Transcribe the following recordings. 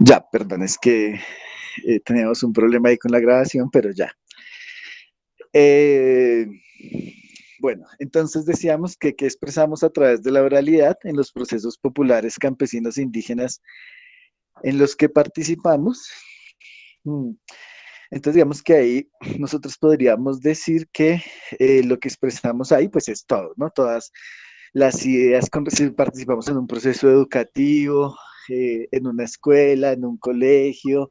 Ya, perdón, es que teníamos un problema ahí con la grabación, pero ya. Eh, bueno, entonces decíamos que expresamos a través de la oralidad en los procesos populares campesinos e indígenas en los que participamos. Mm, Entonces, digamos que ahí nosotros podríamos decir que lo que expresamos ahí, pues es todo, ¿no? Todas las ideas, si participamos en un proceso educativo, en una escuela, en un colegio,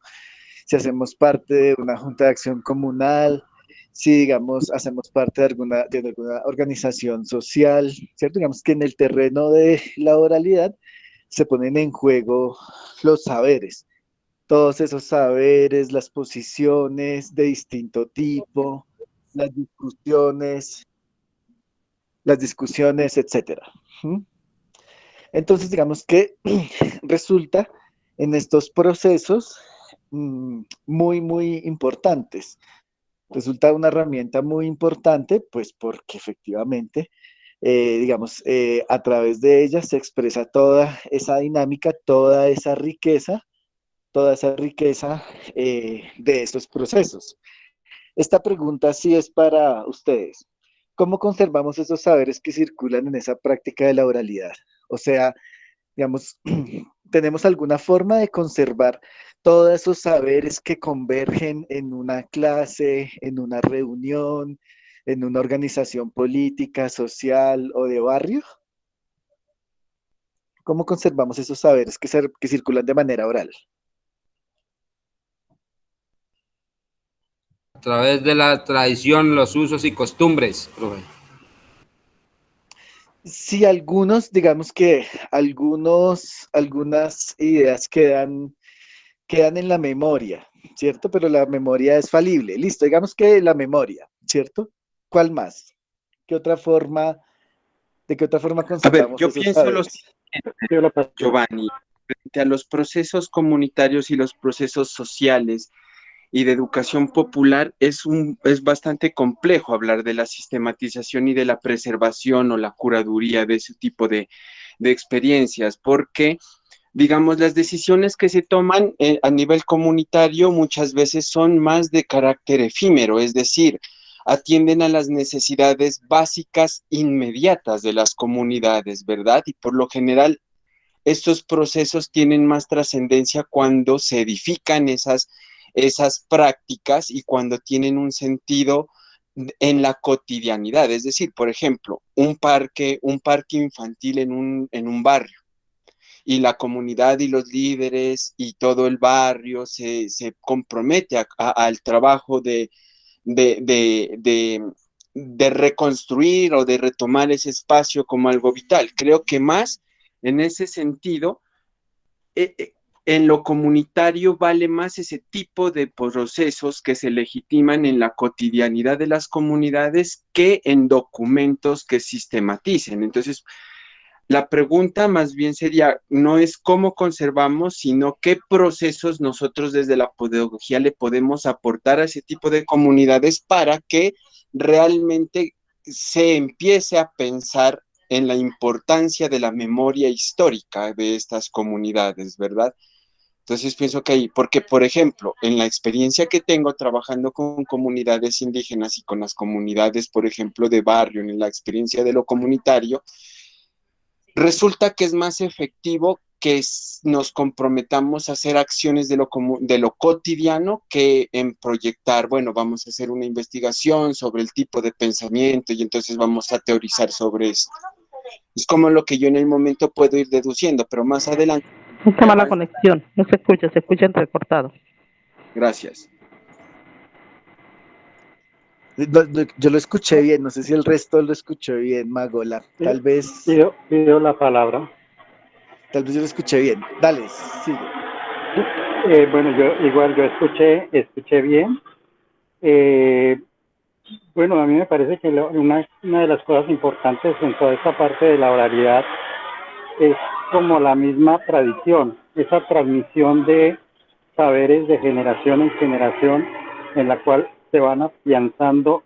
si hacemos parte de una junta de acción comunal, si, digamos, hacemos parte de alguna organización social, ¿cierto? Digamos que en el terreno de la oralidad se ponen en juego los saberes, todos esos saberes, las posiciones de distinto tipo, las discusiones, las discusiones, etcétera. ¿Mm? Entonces, digamos que resulta en estos procesos muy importantes. Resulta una herramienta muy importante, pues porque efectivamente, digamos, a través de ella se expresa toda esa dinámica, toda esa riqueza de estos procesos. Esta pregunta sí es para ustedes. ¿Cómo conservamos esos saberes que circulan en esa práctica de la oralidad? O sea, digamos, ¿tenemos alguna forma de conservar todos esos saberes que convergen en una clase, en una reunión, en una organización política, social o de barrio? ¿Cómo conservamos esos saberes que circulan de manera oral? A través de la tradición, los usos y costumbres, profe. Sí, algunos, digamos que algunas ideas quedan en la memoria, ¿cierto? Pero la memoria es falible. Listo, digamos que la memoria, ¿cierto? ¿Cuál más? ¿Qué otra forma, de qué otra forma A ver, conservamos yo esos pienso lo saberes? siguiente, Giovanni, frente a los procesos comunitarios y los procesos sociales y de educación popular, es bastante complejo hablar de la sistematización y de la preservación o la curaduría de ese tipo de experiencias, porque, digamos, las decisiones que se toman a nivel comunitario muchas veces son más de carácter efímero, es decir, atienden a las necesidades básicas inmediatas de las comunidades, ¿verdad? Y por lo general, estos procesos tienen más trascendencia cuando se edifican esas prácticas y cuando tienen un sentido en la cotidianidad. Es decir, por ejemplo, un parque infantil en un barrio y la comunidad y los líderes y todo el barrio se compromete al trabajo de, de, de, de reconstruir o de retomar ese espacio como algo vital. Creo que más en ese sentido, eh, eh, en lo comunitario vale más ese tipo de procesos que se legitiman en la cotidianidad de las comunidades que en documentos que sistematicen. Entonces, la pregunta más bien sería, no es cómo conservamos, sino qué procesos nosotros desde la pedagogía le podemos aportar a ese tipo de comunidades para que realmente se empiece a pensar en la importancia de la memoria histórica de estas comunidades, ¿verdad? Entonces pienso que ahí, porque por ejemplo, en la experiencia que tengo trabajando con comunidades indígenas y con las comunidades, por ejemplo, de barrio, en la experiencia de lo comunitario, resulta que es más efectivo que nos comprometamos a hacer acciones de lo cotidiano que en proyectar, bueno, vamos a hacer una investigación sobre el tipo de pensamiento y entonces vamos a teorizar sobre esto. Es como lo que yo en el momento puedo ir deduciendo, pero más adelante. Mucha mala conexión, no se escucha entrecortado. Gracias. Yo lo escuché bien, no sé si el resto lo escuchó bien, Magola. Pido la palabra. Tal vez yo lo escuché bien. Dale, sigue. Bueno, yo escuché bien. Eh, bueno, a mí me parece que una de las cosas importantes en toda esta parte de la oralidad es como la misma tradición, esa transmisión de saberes de generación en generación, en la cual se van afianzando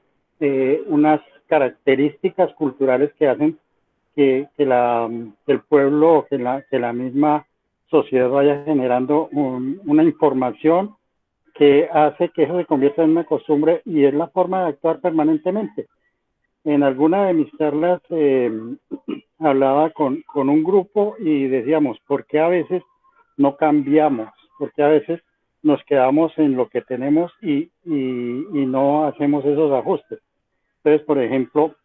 unas características culturales que hacen que el pueblo, que la misma sociedad vaya generando una información que hace que eso se convierta en una costumbre y es la forma de actuar permanentemente. En alguna de mis charlas hablaba con un grupo y decíamos, ¿por qué a veces no cambiamos? ¿Por qué a veces nos quedamos en lo que tenemos y no hacemos esos ajustes? Entonces, por ejemplo,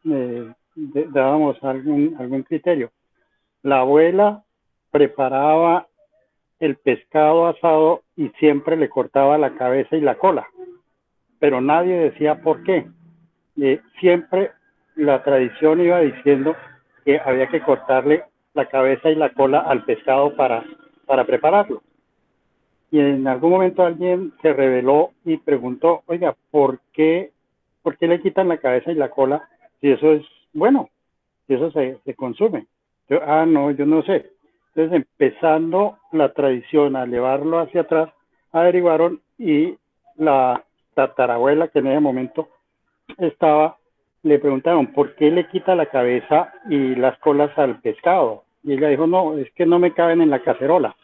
dábamos algún criterio. La abuela preparaba el pescado asado y siempre le cortaba la cabeza y la cola, pero nadie decía por qué. Siempre la tradición iba diciendo que había que cortarle la cabeza y la cola al pescado para prepararlo. Y en algún momento alguien se rebeló y preguntó, oiga, ¿por qué le quitan la cabeza y la cola si eso es bueno, si eso se consume? Yo, no, yo no sé. Entonces, empezando la tradición a llevarlo hacia atrás, averiguaron y la tatarabuela que en ese momento estaba, le preguntaron, ¿por qué le quita la cabeza y las colas al pescado? Y ella dijo, no, es que no me caben en la cacerola.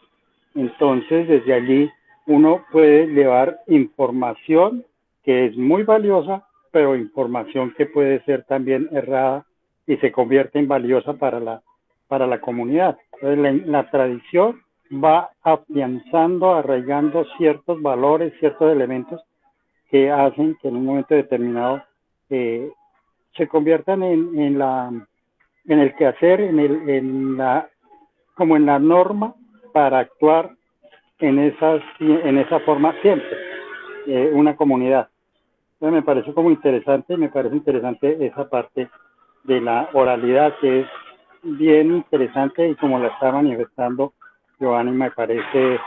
Entonces, desde allí uno puede llevar información que es muy valiosa, pero información que puede ser también errada y se convierte en valiosa para la comunidad. Entonces, la tradición va afianzando, arraigando ciertos valores, ciertos elementos que hacen que en un momento determinado se conviertan en el quehacer, como en la norma para actuar en esa forma siempre, una comunidad. Entonces me parece como interesante, me parece interesante esa parte de la oralidad que es bien interesante y como la está manifestando Giovanni me parece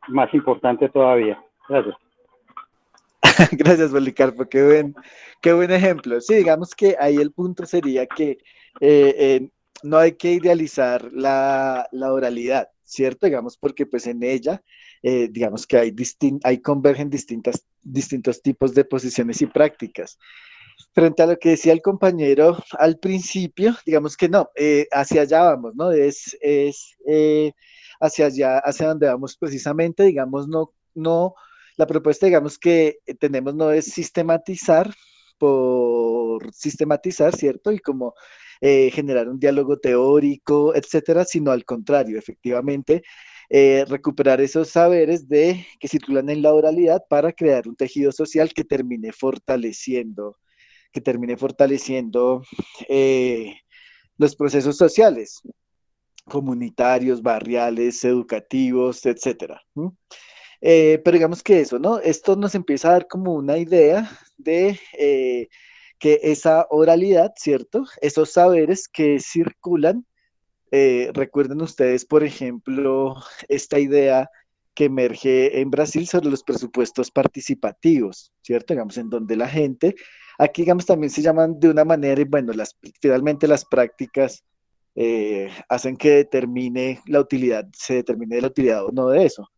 más importante todavía. Gracias. Gracias, Policarpo, qué buen ejemplo. Sí, digamos que ahí el punto sería que no hay que idealizar la oralidad, ¿cierto? Digamos, porque pues en ella, digamos que hay convergen distintos tipos de posiciones y prácticas. Frente a lo que decía el compañero al principio, digamos que no, hacia allá vamos, ¿no? Hacia allá, hacia donde vamos precisamente, digamos, no, la propuesta, digamos, que tenemos no es sistematizar por sistematizar, ¿cierto? Y como generar un diálogo teórico, etcétera, sino al contrario, efectivamente, recuperar esos saberes que circulan en la oralidad para crear un tejido social que termine fortaleciendo eh, los procesos sociales, comunitarios, barriales, educativos, etcétera. Pero digamos que eso, ¿no? Esto nos empieza a dar como una idea de que esa oralidad, ¿cierto? Esos saberes que circulan, recuerden ustedes, por ejemplo, esta idea que emerge en Brasil sobre los presupuestos participativos, ¿cierto? Digamos, en donde la gente, aquí, digamos, también se llaman de una manera, y bueno, finalmente las prácticas hacen que se determine la utilidad o no de eso.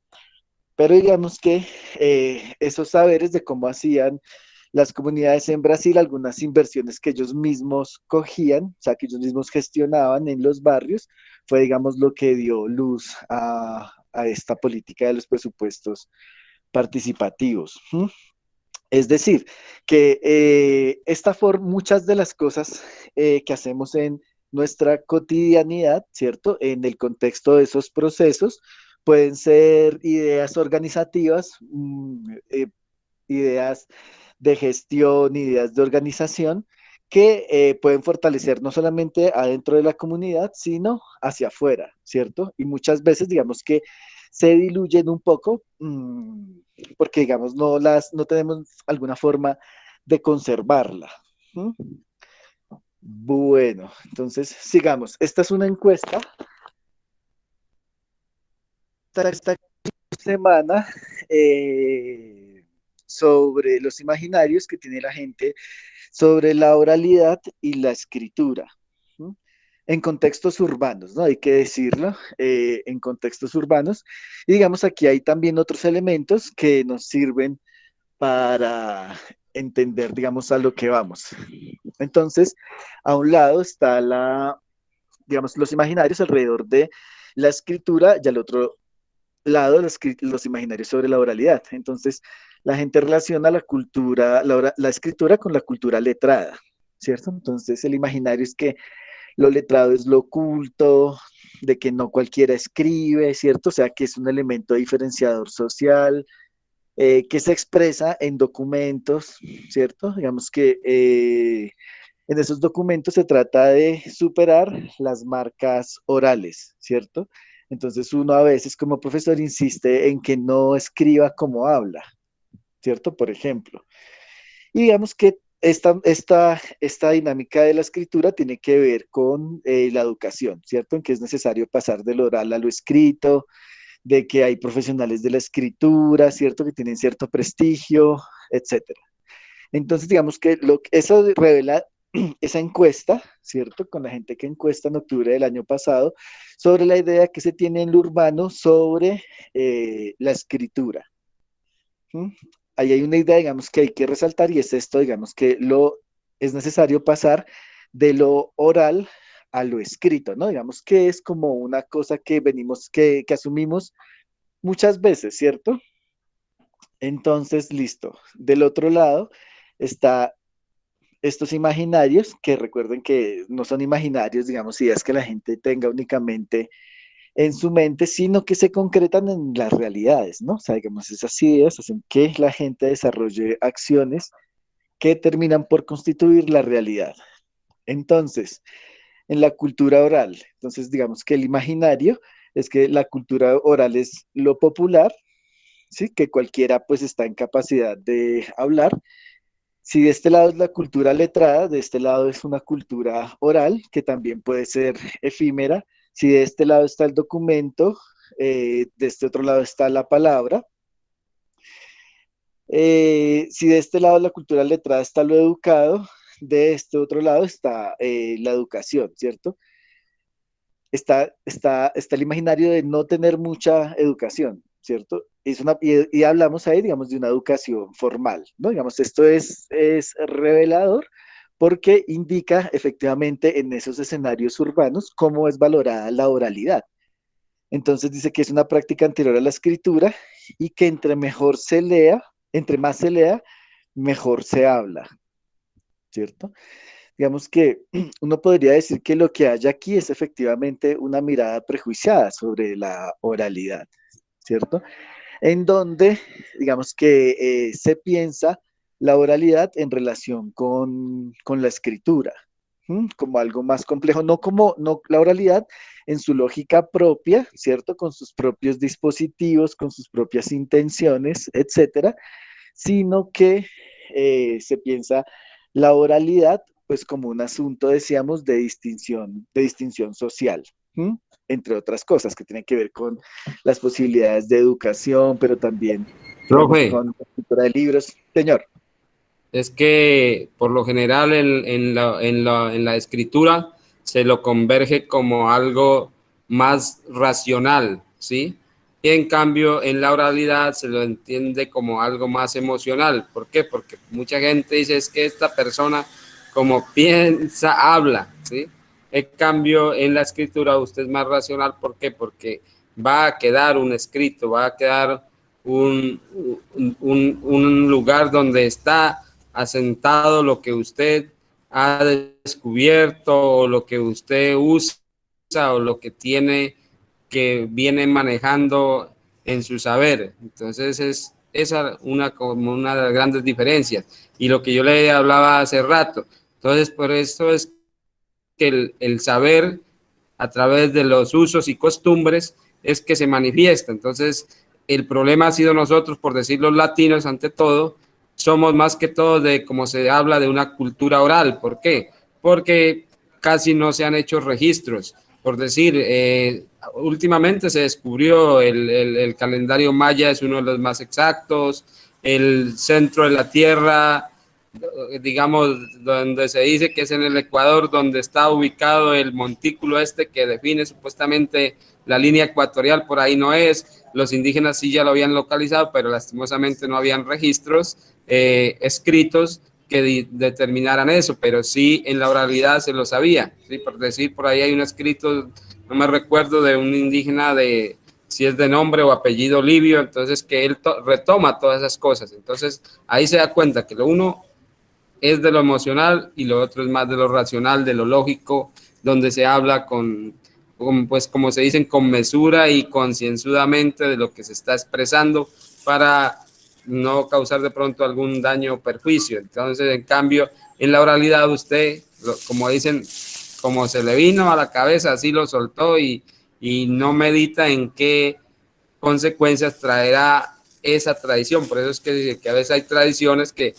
Pero digamos que esos saberes de cómo hacían las comunidades en Brasil, algunas inversiones que ellos mismos cogían, o sea, que ellos mismos gestionaban en los barrios, fue, digamos, lo que dio luz a esta política de los presupuestos participativos. ¿Mm? Es decir, que muchas de las cosas que hacemos en nuestra cotidianidad, ¿cierto? En el contexto de esos procesos, pueden ser ideas organizativas, ideas de gestión, ideas de organización, que pueden fortalecer no solamente adentro de la comunidad, sino hacia afuera, ¿cierto? Y muchas veces, digamos que se diluyen un poco, porque, digamos, no tenemos alguna forma de conservarla. ¿Mm? Bueno, entonces sigamos. Esta es una encuesta. Esta semana sobre los imaginarios que tiene la gente sobre la oralidad y la escritura. ¿No? En contextos urbanos, ¿no? Hay que decirlo, en contextos urbanos. Y digamos, aquí hay también otros elementos que nos sirven para entender, digamos, a lo que vamos. Entonces, a un lado está digamos, los imaginarios alrededor de la escritura y al otro lado los imaginarios sobre la oralidad. Entonces, la gente relaciona la cultura, la escritura con la cultura letrada, ¿cierto? Entonces, el imaginario es que lo letrado es lo oculto, de que no cualquiera escribe, ¿cierto? O sea, que es un elemento diferenciador social, que se expresa en documentos, ¿cierto? Digamos que en esos documentos se trata de superar las marcas orales, ¿cierto? Entonces uno a veces como profesor insiste en que no escriba como habla, ¿cierto? Por ejemplo. Y digamos que esta dinámica de la escritura tiene que ver con la educación, ¿cierto? En que es necesario pasar del oral a lo escrito, de que hay profesionales de la escritura, ¿cierto? Que tienen cierto prestigio, etcétera. Entonces, digamos que eso revela esa encuesta, ¿cierto? Con la gente que encuesta en octubre del año pasado, sobre la idea que se tiene en lo urbano sobre la escritura. ¿Mm? Ahí hay una idea, digamos, que hay que resaltar y es esto, digamos, que es necesario pasar de lo oral a lo escrito, ¿no? Digamos que es como una cosa que que asumimos muchas veces, ¿cierto? Entonces, listo. Del otro lado está estos imaginarios, que recuerden que no son imaginarios, digamos, ideas que la gente tenga únicamente en su mente, sino que se concretan en las realidades, ¿no? O sea, digamos, esas ideas hacen que la gente desarrolle acciones que terminan por constituir la realidad. Entonces, en la cultura oral, entonces digamos que el imaginario es que la cultura oral es lo popular, ¿sí? Que cualquiera pues está en capacidad de hablar. Si de este lado es la cultura letrada, de este lado es una cultura oral, que también puede ser efímera. Si de este lado está el documento, de este otro lado está la palabra. Si de este lado la cultura letrada está lo educado, de este otro lado está la educación, ¿cierto? Está el imaginario de no tener mucha educación, ¿cierto? Y hablamos ahí, digamos, de una educación formal, ¿no? Digamos, esto es revelador porque indica efectivamente en esos escenarios urbanos cómo es valorada la oralidad. Entonces dice que es una práctica anterior a la escritura y que entre más se lea, mejor se habla, ¿cierto? Digamos que uno podría decir que lo que hay aquí es efectivamente una mirada prejuiciada sobre la oralidad, ¿cierto? En donde, digamos que se piensa la oralidad en relación con la escritura, ¿m? Como algo más complejo, no la oralidad en su lógica propia, ¿cierto? Con sus propios dispositivos, con sus propias intenciones, etcétera, sino que se piensa la oralidad pues como un asunto, decíamos, de distinción social, ¿m? Entre otras cosas que tienen que ver con las posibilidades de educación, pero también, digamos, Profe, con la escritura de libros. Señor. es que por lo general en la escritura se lo converge como algo más racional, ¿sí? Y en cambio en la oralidad se lo entiende como algo más emocional. ¿Por qué? Porque mucha gente dice es que esta persona como piensa, habla, ¿sí? En cambio en la escritura usted es más racional. ¿Por qué? Porque va a quedar un escrito, va a quedar un lugar donde está asentado lo que usted ha descubierto o lo que usted usa o lo que tiene que viene manejando en su saber. Entonces es esa como una de las grandes diferencias y lo que yo le hablaba hace rato. Entonces por eso es que el saber a través de los usos y costumbres es que se manifiesta. Entonces el problema ha sido nosotros, por decir los latinos ante todo, somos más que todo de como se habla de una cultura oral. ¿Por qué? Porque casi no se han hecho registros. Por decir, últimamente se descubrió el calendario maya, es uno de los más exactos, el centro de la Tierra, digamos, donde se dice que es en el Ecuador, donde está ubicado el montículo este que define supuestamente la línea ecuatorial, por ahí no es. Los indígenas sí ya lo habían localizado, pero lastimosamente no habían registros escritos que determinaran eso, pero sí en la oralidad se lo sabía, ¿sí? Por decir, por ahí hay un escrito no me recuerdo de un indígena de si es de nombre o apellido Livio, entonces que él retoma todas esas cosas. Entonces ahí se da cuenta que lo uno es de lo emocional y lo otro es más de lo racional, de lo lógico, donde se habla pues como se dicen, con mesura y concienzudamente de lo que se está expresando para no causar de pronto algún daño o perjuicio. Entonces, en cambio, en la oralidad usted, como dicen, como se le vino a la cabeza, así lo soltó y no medita en qué consecuencias traerá esa tradición. Por eso es que a veces hay tradiciones que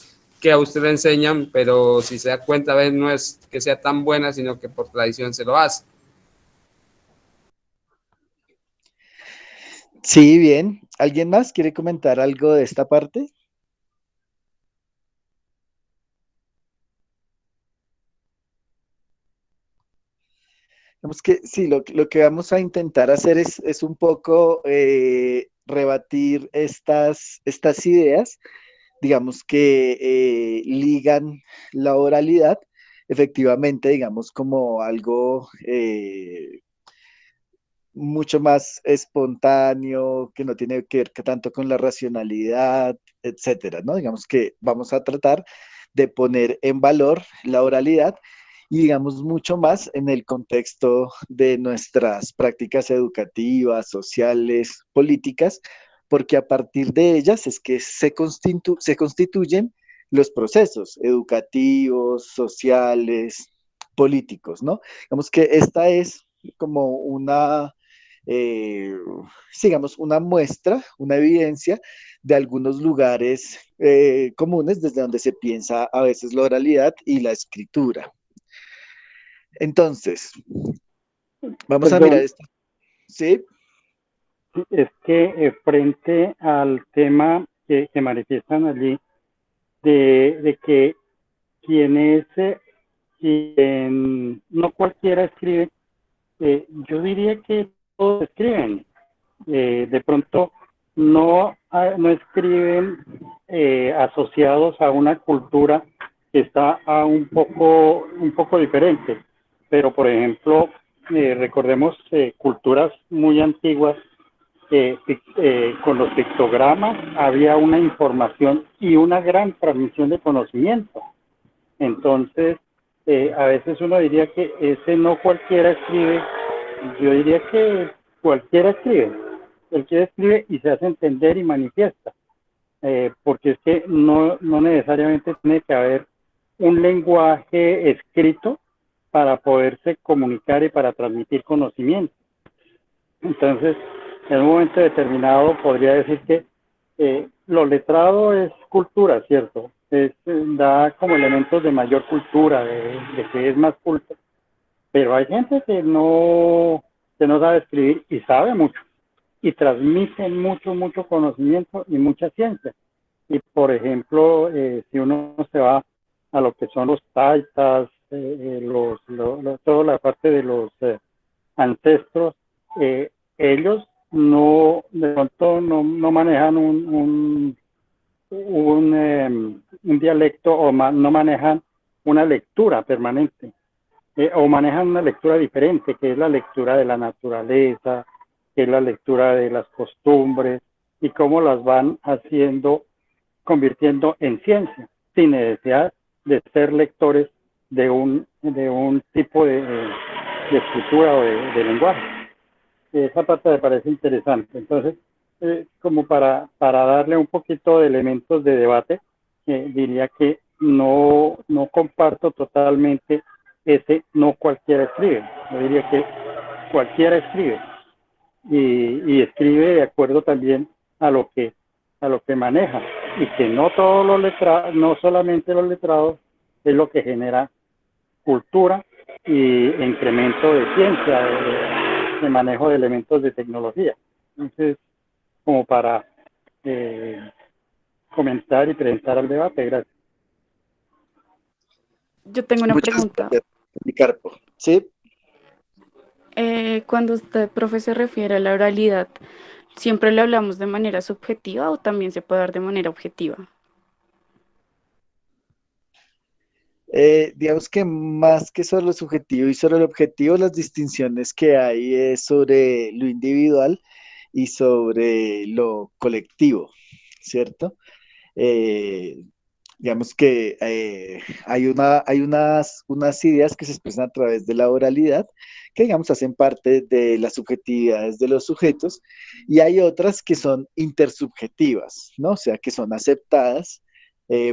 a usted le enseñan, pero si se da cuenta, a veces no es que sea tan buena, sino que por tradición se lo hace. Sí, bien. ¿Alguien más quiere comentar algo de esta parte? Digamos que sí, lo que vamos a intentar hacer es un poco rebatir estas ideas, digamos que ligan la oralidad, efectivamente, digamos, como algo mucho más espontáneo, que no tiene que ver tanto con la racionalidad, etcétera, ¿no? Digamos que vamos a tratar de poner en valor la oralidad y digamos mucho más en el contexto de nuestras prácticas educativas, sociales, políticas, porque a partir de ellas es que se constituyen los procesos educativos, sociales, políticos, ¿no? Digamos que esta es como eh, digamos, una muestra, una evidencia de algunos lugares comunes desde donde se piensa a veces la oralidad y la escritura. Entonces, vamos a mirar Perdón, esto. ¿Sí? es que frente al tema que manifiestan allí, de que quienes, quien, no cualquiera escribe, yo diría que todos escriben. De pronto no escriben asociados a una cultura que está un poco diferente. Pero, por ejemplo, recordemos culturas muy antiguas, con los pictogramas había una información y una gran transmisión de conocimiento. Entonces, a veces uno diría que ese no cualquiera escribe, yo diría que cualquiera escribe y se hace entender y manifiesta, porque es que no necesariamente tiene que haber un lenguaje escrito para poderse comunicar y para transmitir conocimiento. Entonces, en un momento determinado podría decir que lo letrado es cultura, ¿cierto? Da como elementos de mayor cultura, de que es más culto, pero hay gente que no sabe escribir y sabe mucho, y transmite mucho conocimiento y mucha ciencia. Y por ejemplo, si uno se va a lo que son los taitas, toda la parte de los ancestros, ellos de pronto no manejan un dialecto o no manejan una lectura permanente, o manejan una lectura diferente, que es la lectura de la naturaleza, que es la lectura de las costumbres y cómo las van convirtiendo en ciencia, sin necesidad de ser lectores de un tipo de escritura o de lenguaje. Esa parte me parece interesante. Entonces, como para darle un poquito de elementos de debate, diría que no comparto totalmente ese no cualquiera escribe. Yo diría que cualquiera escribe y escribe de acuerdo también a lo que maneja, y que no todos los letrados, no solamente los letrados, es lo que genera cultura y incremento de ciencia, de manejo de elementos de tecnología. Entonces, como para comentar y presentar al debate. Gracias. Yo tengo una Muchas pregunta. gracias, Policarpo. ¿Sí? Cuando usted, profe, se refiere a la oralidad, ¿siempre le hablamos de manera subjetiva o también se puede dar de manera objetiva? Digamos que más que sobre lo subjetivo y sobre el objetivo, las distinciones que hay es sobre lo individual y sobre lo colectivo, ¿cierto? Eh, digamos que hay unas ideas que se expresan a través de la oralidad, que digamos hacen parte de las subjetividades de los sujetos, y hay otras que son intersubjetivas, ¿no? O sea, que son aceptadas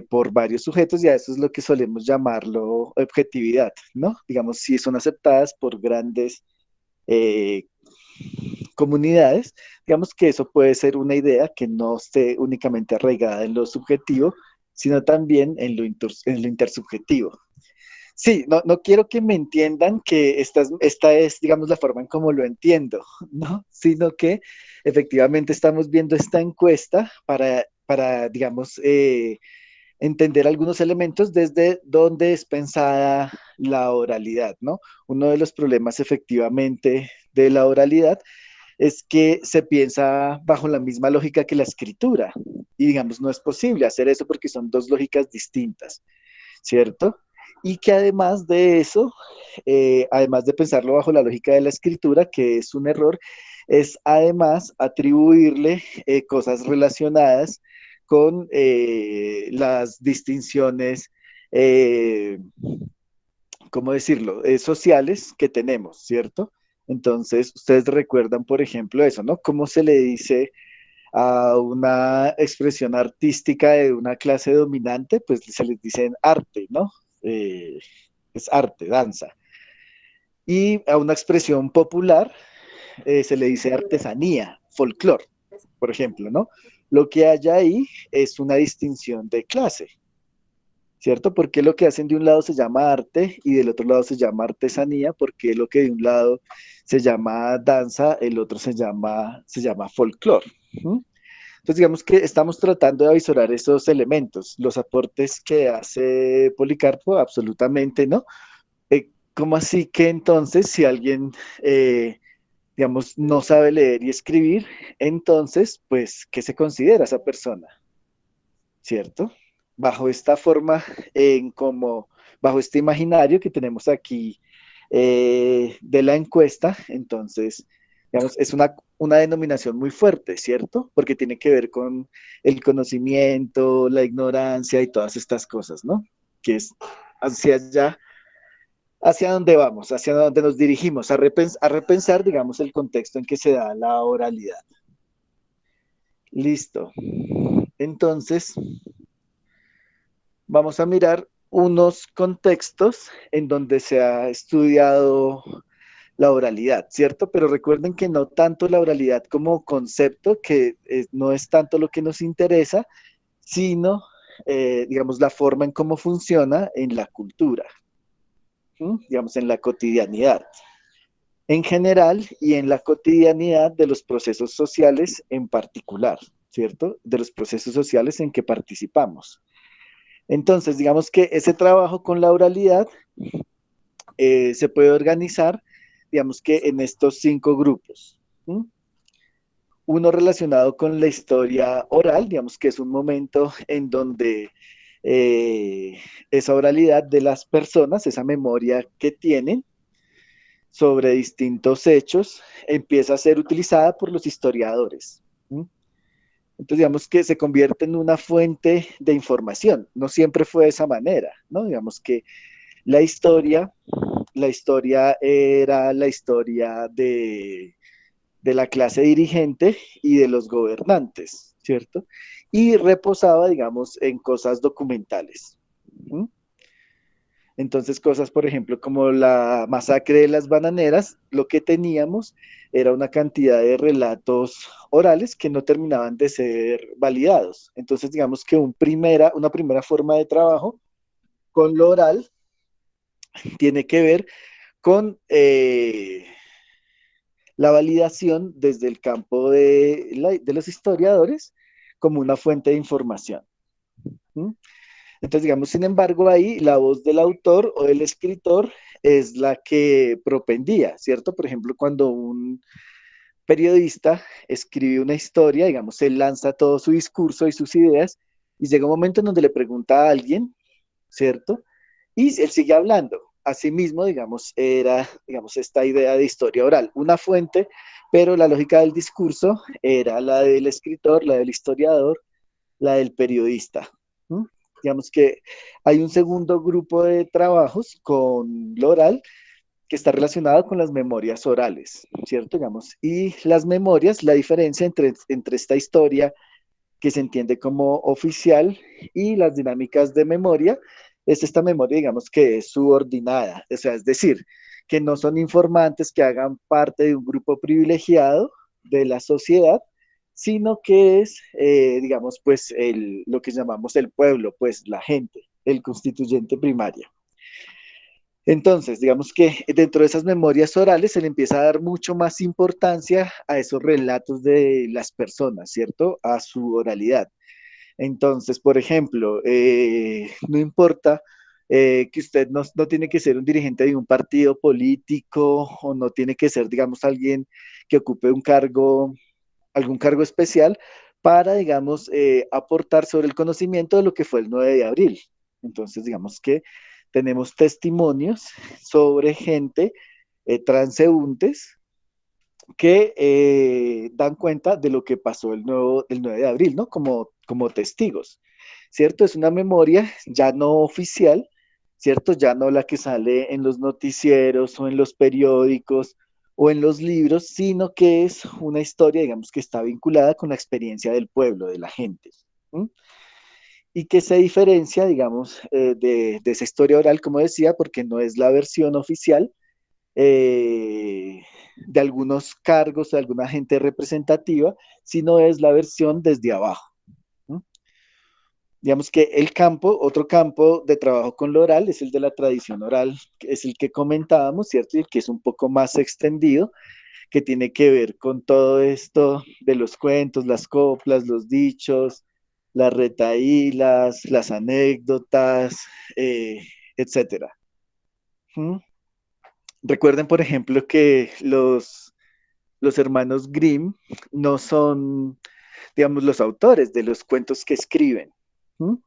por varios sujetos, y a eso es lo que solemos llamarlo objetividad, ¿no? Digamos, si son aceptadas por grandes eh, comunidades, digamos que eso puede ser una idea que no esté únicamente arraigada en lo subjetivo, sino también en lo intersubjetivo. Sí, no quiero que me entiendan que esta es, digamos, la forma en cómo lo entiendo, ¿no? Sino que efectivamente estamos viendo esta encuesta para digamos, entender algunos elementos desde donde es pensada la oralidad, ¿no? Uno de los problemas efectivamente de la oralidad es que se piensa bajo la misma lógica que la escritura. Y digamos, no es posible hacer eso porque son dos lógicas distintas, ¿cierto? Y que además de eso, además de pensarlo bajo la lógica de la escritura, que es un error, es además atribuirle cosas relacionadas con las distinciones, eh, ¿cómo decirlo?, sociales que tenemos, ¿cierto? Entonces, ustedes recuerdan, por ejemplo, eso, ¿no? ¿Cómo se le dice a una expresión artística de una clase dominante? Pues se les dice en arte, ¿no? Eh, es arte, danza. Y a una expresión popular se le dice artesanía, folclore, por ejemplo, ¿no? Lo que hay ahí es una distinción de clase, ¿cierto? Porque lo que hacen de un lado se llama arte y del otro lado se llama artesanía, porque lo que de un lado se llama danza, el otro se llama folclore. ¿Sí? Entonces, digamos que estamos tratando de avisorar esos elementos, los aportes que hace Policarpo, absolutamente no. ¿Cómo así que entonces, si alguien, digamos, no sabe leer y escribir, entonces, pues, ¿qué se considera esa persona? ¿Cierto? Bajo esta forma, bajo este imaginario que tenemos aquí de la encuesta, entonces, digamos, es una denominación muy fuerte, ¿cierto? Porque tiene que ver con el conocimiento, la ignorancia y todas estas cosas, ¿no? Que es hacia allá, hacia dónde vamos, hacia dónde nos dirigimos, a repensar, digamos, el contexto en que se da la oralidad. Listo. Entonces, vamos a mirar unos contextos en donde se ha estudiado la oralidad, ¿cierto? Pero recuerden que no tanto la oralidad como concepto, que no es tanto lo que nos interesa, sino, digamos, la forma en cómo funciona en la cultura, digamos, en la cotidianidad en general y en la cotidianidad de los procesos sociales en particular, ¿cierto? De los procesos sociales en que participamos. Entonces, digamos que ese trabajo con la oralidad se puede organizar, digamos que en estos 5 grupos. ¿Sí? Uno relacionado con la historia oral, digamos que es un momento en donde esa oralidad de las personas, esa memoria que tienen sobre distintos hechos, empieza a ser utilizada por los historiadores. ¿Sí? Entonces, digamos que se convierte en una fuente de información. No siempre fue de esa manera, ¿no? Digamos que la historia era la historia de la clase dirigente y de los gobernantes, ¿cierto? Y reposaba, digamos, en cosas documentales. ¿Sí? Entonces, cosas, por ejemplo, como la masacre de las bananeras, lo que teníamos era una cantidad de relatos orales que no terminaban de ser validados. Entonces, digamos que una primera forma de trabajo con lo oral tiene que ver con la validación desde el campo de los historiadores como una fuente de información. ¿Mm? Entonces, digamos, sin embargo, ahí la voz del autor o del escritor es la que propendía, ¿cierto? Por ejemplo, cuando un periodista escribe una historia, digamos, él lanza todo su discurso y sus ideas, y llega un momento en donde le pregunta a alguien, ¿cierto? Y él sigue hablando. Asimismo, digamos, era, digamos, esta idea de historia oral, una fuente, pero la lógica del discurso era la del escritor, la del historiador, la del periodista. ¿Mm? Digamos que hay un segundo grupo de trabajos con lo oral que está relacionado con las memorias orales, ¿cierto? Digamos, y las memorias, la diferencia entre esta historia que se entiende como oficial y las dinámicas de memoria es esta memoria, digamos, que es subordinada, o sea, es decir, que no son informantes que hagan parte de un grupo privilegiado de la sociedad, sino que es, digamos, pues lo que llamamos el pueblo, pues la gente, el constituyente primario. Entonces, digamos que dentro de esas memorias orales se le empieza a dar mucho más importancia a esos relatos de las personas, ¿cierto? A su oralidad. Entonces, por ejemplo, no importa que usted no tiene que ser un dirigente de un partido político o no tiene que ser, digamos, alguien que ocupe un cargo, algún cargo especial para, digamos, aportar sobre el conocimiento de lo que fue el 9 de abril. Entonces, digamos que tenemos testimonios sobre gente transeúntes que dan cuenta de lo que pasó el 9 de abril, ¿no? Como testigos, ¿cierto? Es una memoria ya no oficial, ¿cierto? Ya no la que sale en los noticieros o en los periódicos o en los libros, sino que es una historia, digamos, que está vinculada con la experiencia del pueblo, de la gente. ¿Mm? Y que se diferencia, digamos, de esa historia oral, como decía, porque no es la versión oficial, de algunos cargos, de alguna gente representativa, sino es la versión desde abajo. ¿No? Digamos que otro campo de trabajo con lo oral es el de la tradición oral, que es el que comentábamos, ¿cierto? Y el que es un poco más extendido, que tiene que ver con todo esto de los cuentos, las coplas, los dichos, las retahílas, las anécdotas, etcétera. ¿Mm? Recuerden, por ejemplo, que los hermanos Grimm no son, digamos, los autores de los cuentos que escriben, ¿m?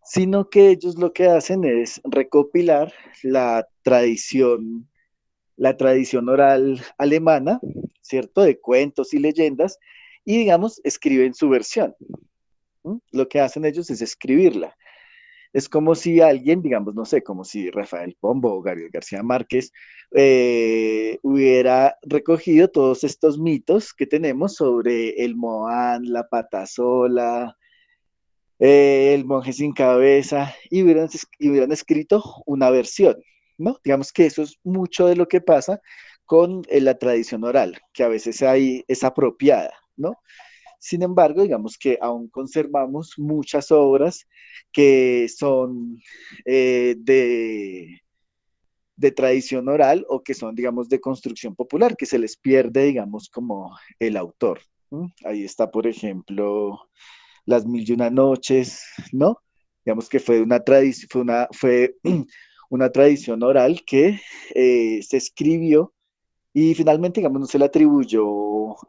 Sino que ellos lo que hacen es recopilar la tradición oral alemana, ¿cierto? De cuentos y leyendas, y digamos, escriben su versión. ¿M? Lo que hacen ellos es escribirla. Es como si alguien, digamos, no sé, como si Rafael Pombo o Gabriel García Márquez hubiera recogido todos estos mitos que tenemos sobre el Moán, la patasola, el monje sin cabeza, y hubieran escrito una versión, ¿no? Digamos que eso es mucho de lo que pasa con la tradición oral, que a veces es apropiada, ¿no? Sin embargo, digamos que aún conservamos muchas obras que son de tradición oral o que son, digamos, de construcción popular, que se les pierde, digamos, como el autor. ¿Mm? Ahí está, por ejemplo, Las Mil y Una Noches, ¿no? Digamos que fue una tradición, fue una tradición oral que se escribió y finalmente, digamos, no se le atribuyó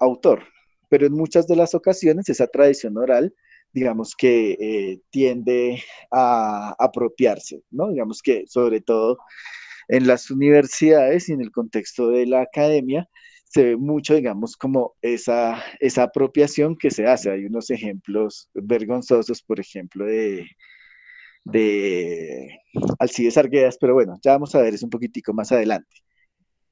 autor, pero en muchas de las ocasiones esa tradición oral, digamos que tiende a apropiarse, ¿no? Digamos que sobre todo en las universidades y en el contexto de la academia se ve mucho, digamos, como esa apropiación que se hace. Hay unos ejemplos vergonzosos, por ejemplo, de Alcides Arguedas, pero bueno, ya vamos a ver eso un poquitico más adelante.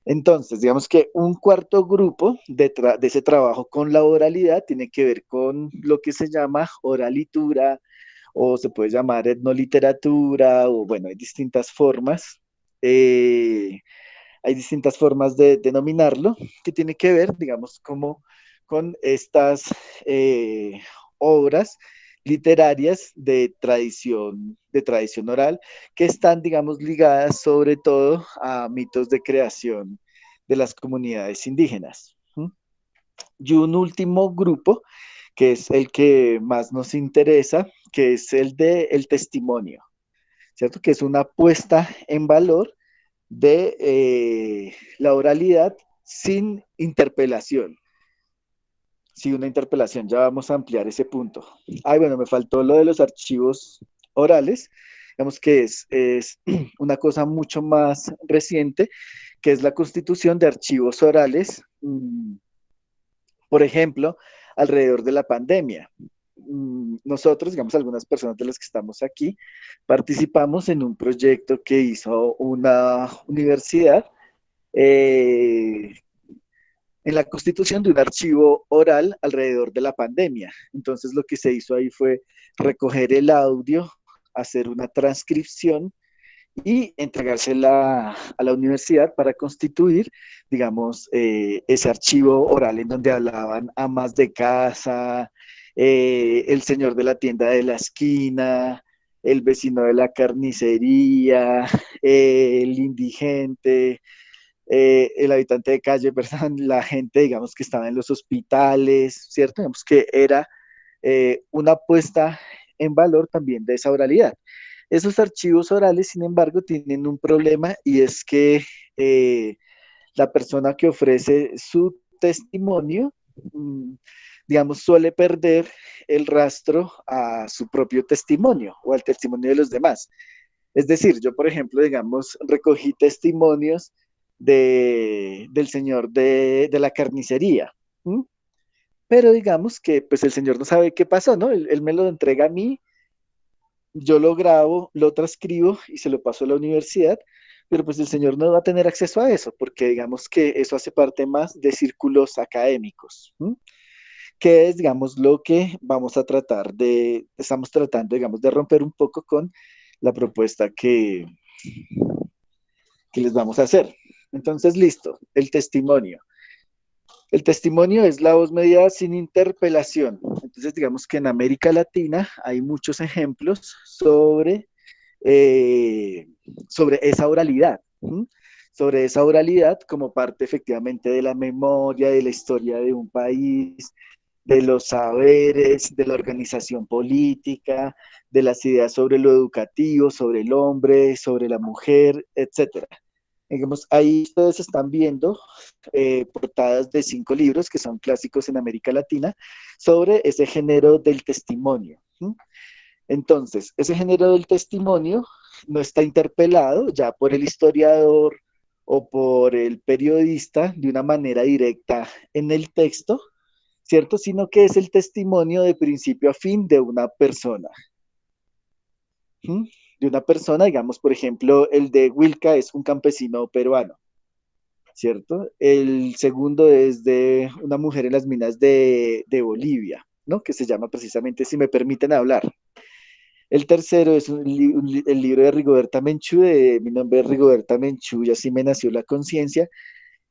Entonces, digamos que un cuarto grupo de ese trabajo con la oralidad tiene que ver con lo que se llama oralitura o se puede llamar etnoliteratura o bueno, eh, hay distintas formas de denominarlo que tiene que ver, digamos, como con estas obras literarias de tradición oral que están, digamos, ligadas sobre todo a mitos de creación de las comunidades indígenas. ¿Mm? Y un último grupo, que es el que más nos interesa, que es el de el testimonio, ¿cierto? Que es una puesta en valor de la oralidad sin interpelación. Sí, una interpelación, ya vamos a ampliar ese punto. Ay, bueno, me faltó lo de los archivos orales, digamos que es una cosa mucho más reciente, que es la constitución de archivos orales, por ejemplo, alrededor de la pandemia. Nosotros, digamos, algunas personas de las que estamos aquí, participamos en un proyecto que hizo una universidad eh, en la constitución de un archivo oral alrededor de la pandemia. Entonces, lo que se hizo ahí fue recoger el audio, hacer una transcripción y entregársela a la universidad para constituir, digamos, ese archivo oral en donde hablaban amas de casa, el señor de la tienda de la esquina, el vecino de la carnicería, el indigente, el habitante de calle, perdón, la gente, digamos, que estaba en los hospitales, ¿cierto? Digamos que era una puesta en valor también de esa oralidad. Esos archivos orales, sin embargo, tienen un problema y es que la persona que ofrece su testimonio, digamos, suele perder el rastro a su propio testimonio o al testimonio de los demás. Es decir, yo, por ejemplo, digamos, recogí testimonios del señor de la carnicería, ¿m? Pero digamos que pues el señor no sabe qué pasó, ¿no? Él me lo entrega a mí, yo lo grabo, lo transcribo y se lo paso a la universidad, pero pues el señor no va a tener acceso a eso, porque digamos que eso hace parte más de círculos académicos, ¿m? Que es, digamos, lo que vamos a tratar estamos tratando, digamos, de romper un poco con la propuesta que les vamos a hacer. Entonces, listo, el testimonio. El testimonio es la voz mediada sin interpelación. Entonces, digamos que en América Latina hay muchos ejemplos eh, sobre esa oralidad, ¿m? Sobre esa oralidad como parte efectivamente de la memoria, de la historia de un país, de los saberes, de la organización política, de las ideas sobre lo educativo, sobre el hombre, sobre la mujer, etcétera. Digamos, ahí ustedes están viendo portadas de 5 libros que son clásicos en América Latina sobre ese género del testimonio. ¿Sí? Entonces, ese género del testimonio no está interpelado ya por el historiador o por el periodista de una manera directa en el texto, ¿cierto? Sino que es el testimonio de principio a fin de una persona. ¿Mm? De una persona, digamos, por ejemplo, el de Wilca es un campesino peruano, ¿cierto? El segundo es de una mujer en las minas de Bolivia, ¿no? Que se llama precisamente Si me permiten hablar. El tercero es el libro de Rigoberta Menchú, de Mi nombre es Rigoberta Menchú y así me nació la conciencia,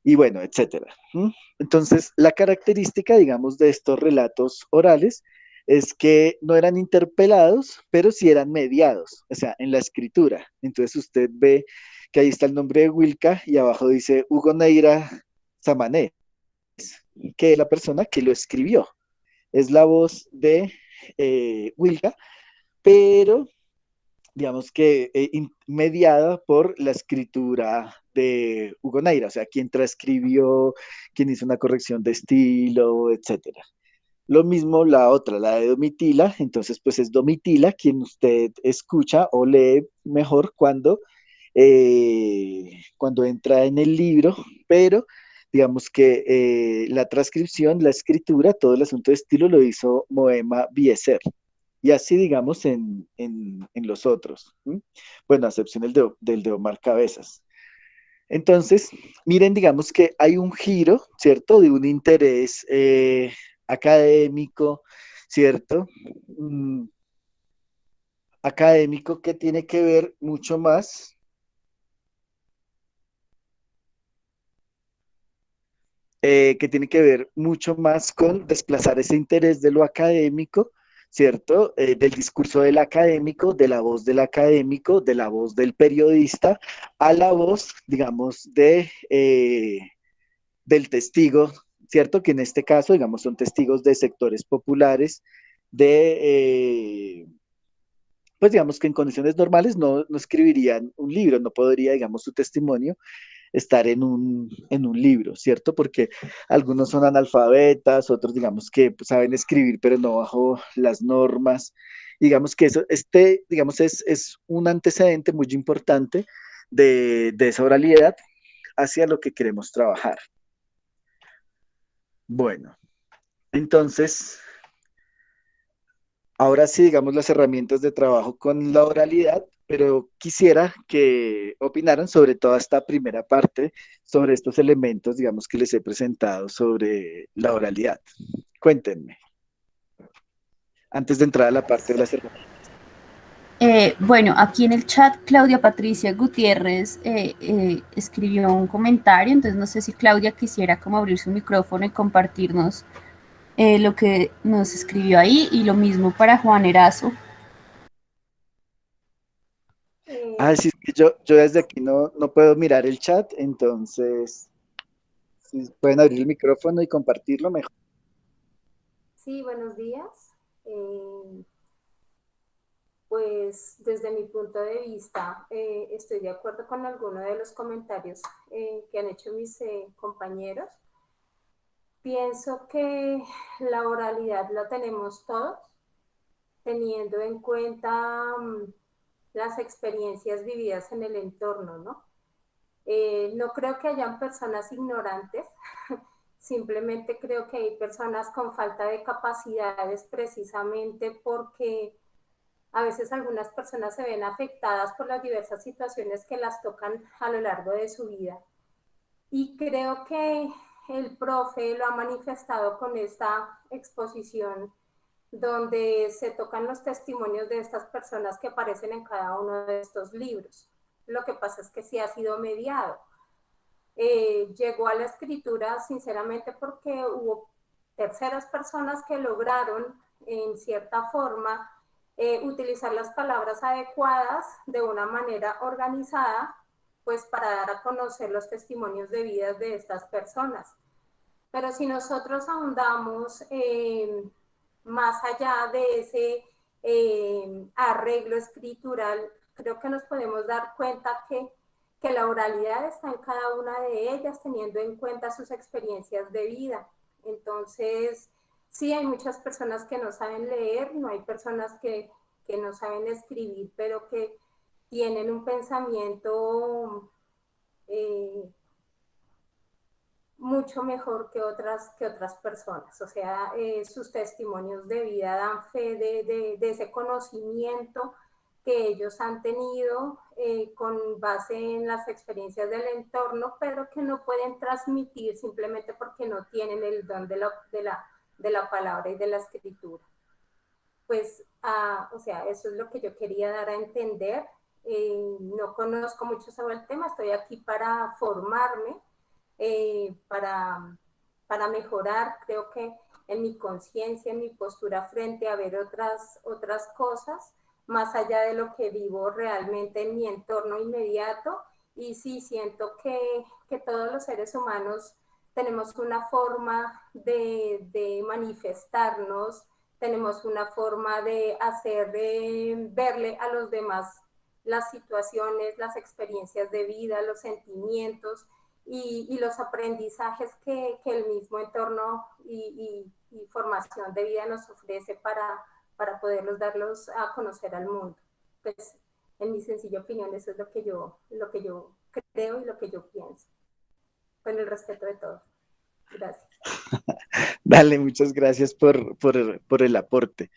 y bueno, etcétera. ¿Mm? Entonces, la característica, digamos, de estos relatos orales es que no eran interpelados, pero sí eran mediados, o sea, en la escritura. Entonces usted ve que ahí está el nombre de Wilca y abajo dice Hugo Neira Samanés, que es la persona que lo escribió. Es la voz de Wilca, pero digamos que mediada por la escritura de Hugo Neira, o sea, quien transcribió, quien hizo una corrección de estilo, etcétera. Lo mismo la otra, la de Domitila, entonces pues es Domitila quien usted escucha o lee mejor cuando entra en el libro, pero digamos que la transcripción, la escritura, todo el asunto de estilo lo hizo Moema Bieser. Y así, digamos, en los otros. ¿M? Bueno, a excepción del de Omar Cabezas. Entonces, miren, digamos que hay un giro, ¿cierto? De un interés académico, ¿cierto? Mm, académico que tiene que ver mucho más, que tiene que ver mucho más con desplazar ese interés de lo académico, ¿cierto? Del discurso del académico, de la voz del académico, de la voz del periodista, a la voz, digamos, del testigo, ¿cierto? Que en este caso, digamos, son testigos de sectores populares, pues digamos que en condiciones normales no escribirían un libro, no podría, digamos, su testimonio estar en un libro, ¿cierto? Porque algunos son analfabetas, otros digamos que pues, saben escribir, pero no bajo las normas. Digamos que eso, digamos, es un antecedente muy importante de esa oralidad hacia lo que queremos trabajar. Bueno, entonces, ahora sí, digamos, las herramientas de trabajo con la oralidad, pero quisiera que opinaran sobre toda esta primera parte, sobre estos elementos, digamos, que les he presentado sobre la oralidad. Cuéntenme, antes de entrar a la parte de las herramientas. Bueno, aquí en el chat Claudia Patricia Gutiérrez escribió un comentario, entonces no sé si Claudia quisiera como abrir su micrófono y compartirnos lo que nos escribió ahí, y lo mismo para Juan Erazo. Ah, sí, es que yo desde aquí no puedo mirar el chat, entonces, si pueden abrir el micrófono y compartirlo mejor. Sí, buenos días. Pues desde mi punto de vista estoy de acuerdo con algunos de los comentarios que han hecho mis compañeros. Pienso que la oralidad la tenemos todos, teniendo en cuenta las experiencias vividas en el entorno, ¿no? No creo que hayan personas ignorantes, simplemente creo que hay personas con falta de capacidades precisamente porque a veces algunas personas se ven afectadas por las diversas situaciones que las tocan a lo largo de su vida. Y creo que el profe lo ha manifestado con esta exposición donde se tocan los testimonios de estas personas que aparecen en cada uno de estos libros. Lo que pasa es que sí ha sido mediado. Llegó a la escritura sinceramente porque hubo terceras personas que lograron en cierta forma utilizar las palabras adecuadas de una manera organizada, pues para dar a conocer los testimonios de vidas de estas personas. Pero si nosotros ahondamos más allá de ese arreglo escritural, creo que nos podemos dar cuenta que la oralidad está en cada una de ellas, teniendo en cuenta sus experiencias de vida. Entonces, sí hay muchas personas que no saben leer, no hay personas que no saben escribir, pero que tienen un pensamiento mucho mejor que otras personas. O sea, sus testimonios de vida dan fe de ese conocimiento que ellos han tenido con base en las experiencias del entorno, pero que no pueden transmitir simplemente porque no tienen el don de la palabra y de la escritura. Pues, o sea, eso es lo que yo quería dar a entender. No conozco mucho sobre el tema, estoy aquí para formarme, para mejorar, creo que en mi conciencia, en mi postura frente a ver otras cosas, más allá de lo que vivo realmente en mi entorno inmediato. Y sí, siento que todos los seres humanos tenemos una forma de manifestarnos, tenemos una forma de hacer, de verle a los demás las situaciones, las experiencias de vida, los sentimientos y los aprendizajes que el mismo entorno y formación de vida nos ofrece para poderlos darlos a conocer al mundo. Pues, en mi sencilla opinión, eso es lo que yo creo y lo que yo pienso, con el respeto de todos. Gracias. Dale, muchas gracias por el aporte.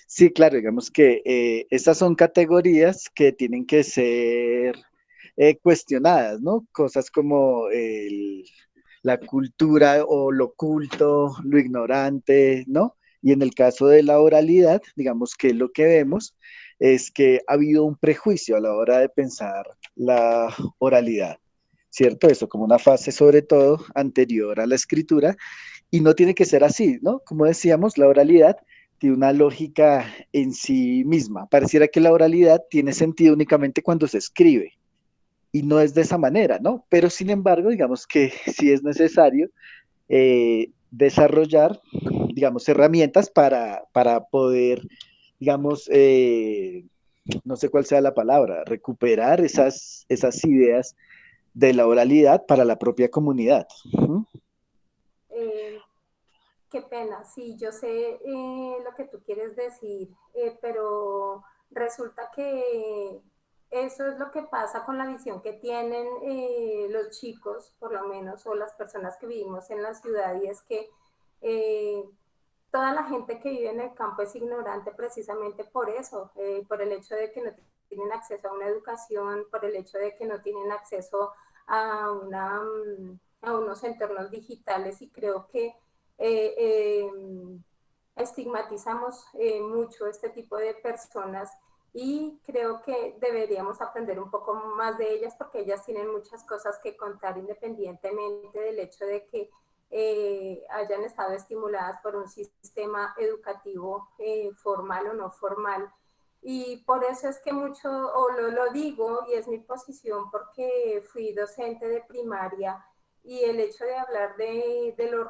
Sí, claro, digamos que estas son categorías que tienen que ser cuestionadas, ¿no? Cosas como la cultura o lo oculto, lo ignorante, ¿no? Y en el caso de la oralidad, digamos que lo que vemos es que ha habido un prejuicio a la hora de pensar la oralidad, ¿cierto? Eso como una fase sobre todo anterior a la escritura, y no tiene que ser así, ¿no? Como decíamos, la oralidad tiene una lógica en sí misma. Pareciera que la oralidad tiene sentido únicamente cuando se escribe, y no es de esa manera, ¿no? Pero sin embargo, digamos que sí es necesario desarrollar, digamos, herramientas para poder, digamos, no sé cuál sea la palabra, recuperar esas ideas de la oralidad para la propia comunidad. Qué pena, sí, yo sé lo que tú quieres decir, pero resulta que eso es lo que pasa con la visión que tienen los chicos, por lo menos, o las personas que vivimos en la ciudad, y es que toda la gente que vive en el campo es ignorante precisamente por eso, por el hecho de que no tienen acceso a una educación, por el hecho de que no tienen acceso a, a unos entornos digitales, y creo que estigmatizamos mucho este tipo de personas, y creo que deberíamos aprender un poco más de ellas porque ellas tienen muchas cosas que contar independientemente del hecho de que hayan estado estimuladas por un sistema educativo formal o no formal. Y por eso es que mucho, o lo digo, y es mi posición porque fui docente de primaria, y el hecho de hablar de lo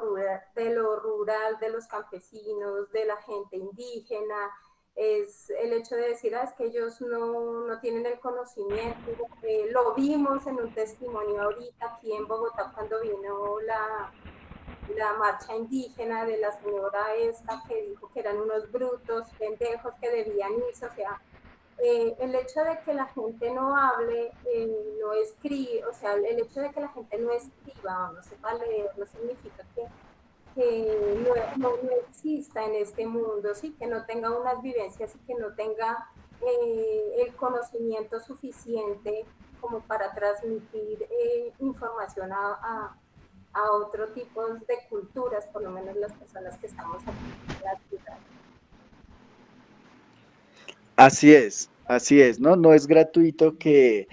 rural, de los campesinos, de la gente indígena, es el hecho de decir, es que ellos no tienen el conocimiento. Lo vimos en un testimonio ahorita aquí en Bogotá cuando vino la marcha indígena de la señora esta que dijo que eran unos brutos, pendejos que debían irse, o sea, el hecho de que la gente no hable, no escribe, o sea, el hecho de que la gente no escriba o no sepa leer no significa que no exista en este mundo, ¿sí? Que no tenga unas vivencias y que no tenga el conocimiento suficiente como para transmitir información a otro tipo de culturas, por lo menos las personas que estamos aquí en la ciudad. Así es, ¿no? No es gratuito que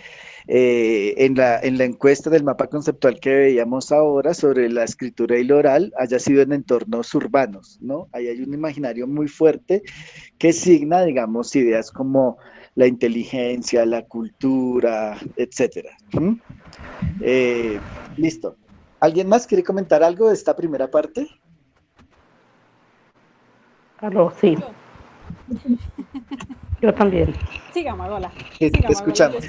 en la encuesta del mapa conceptual que veíamos ahora sobre la escritura y lo oral haya sido en entornos urbanos, ¿no? Ahí hay un imaginario muy fuerte que signa, digamos, ideas como la inteligencia, la cultura, etcétera. Listo. ¿Alguien más quiere comentar algo de esta primera parte? Aló, sí. Yo también. Siga, Magola. Te escuchamos.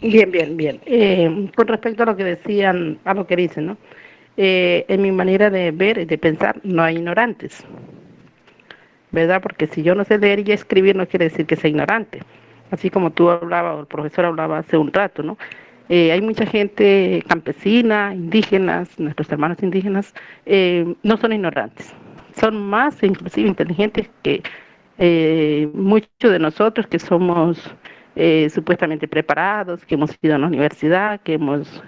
Bien. Con respecto a lo que decían, a lo que dicen, ¿no? En mi manera de ver y de pensar, no hay ignorantes, ¿verdad? Porque si yo no sé leer y escribir, no quiere decir que sea ignorante. Así como tú hablabas, o el profesor hablaba hace un rato, ¿no? Hay mucha gente campesina, indígenas, nuestros hermanos indígenas, no son ignorantes, son más inclusive inteligentes que muchos de nosotros que somos supuestamente preparados, que hemos ido a la universidad, que hemos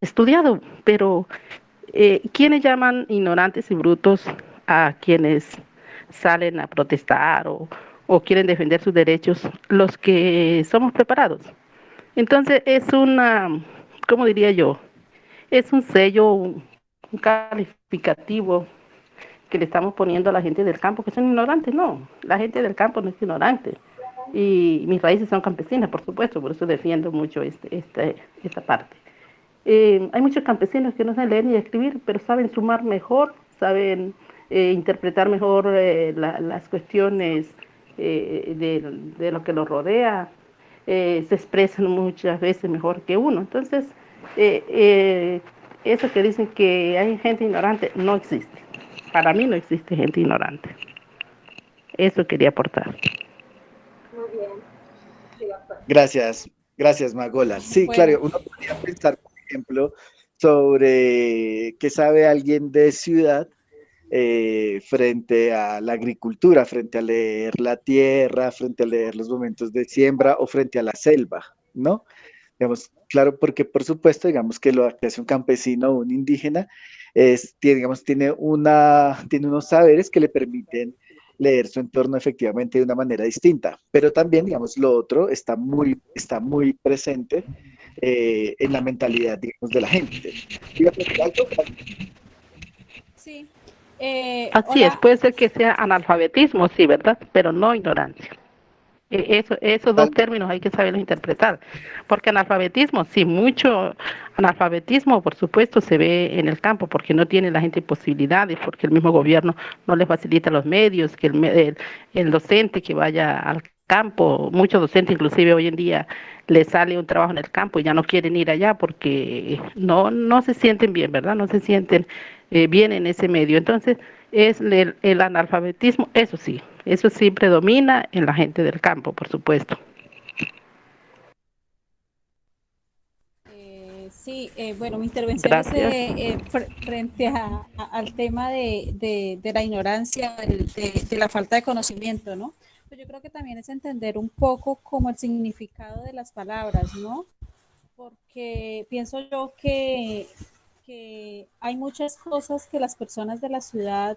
estudiado, pero ¿quiénes llaman ignorantes y brutos a quienes salen a protestar o quieren defender sus derechos? Los que somos preparados. Entonces es una, ¿cómo diría yo? Es un sello, un calificativo que le estamos poniendo a la gente del campo, que son ignorantes. No, la gente del campo no es ignorante. Y mis raíces son campesinas, por supuesto, por eso defiendo mucho esta parte. Hay muchos campesinos que no saben leer ni escribir, pero saben sumar mejor, saben interpretar mejor las cuestiones de lo que los rodea, se expresan muchas veces mejor que uno. Entonces, eso que dicen que hay gente ignorante, no existe. Para mí no existe gente ignorante. Eso quería aportar. Muy bien. Gracias, Magola. Sí, Bueno. claro, uno podría pensar, por ejemplo, sobre qué sabe alguien de ciudad frente a la agricultura, frente a leer la tierra, frente a leer los momentos de siembra o frente a la selva, ¿no? Digamos, claro, porque por supuesto, digamos que lo que hace un campesino o un indígena tiene unos saberes que le permiten leer su entorno efectivamente de una manera distinta, pero también, digamos, lo otro está muy presente en la mentalidad, digamos, de la gente. Sí. Así Hola. es, puede ser que sea analfabetismo, sí, ¿verdad? Pero no ignorancia. Esos dos términos hay que saberlos interpretar, porque analfabetismo, sí, mucho analfabetismo, por supuesto, se ve en el campo, porque no tiene la gente posibilidades, porque el mismo gobierno no le facilita los medios, que el docente que vaya al campo. Muchos docentes inclusive hoy en día les sale un trabajo en el campo y ya no quieren ir allá porque no se sienten bien, ¿verdad? No se sienten bien en ese medio. Entonces, es el analfabetismo, eso sí predomina en la gente del campo, por supuesto. Sí, bueno, mi intervención es Gracias. frente al tema de la ignorancia, de la falta de conocimiento, ¿no? Pues yo creo que también es entender un poco como el significado de las palabras, ¿no? Porque pienso yo que hay muchas cosas que las personas de la ciudad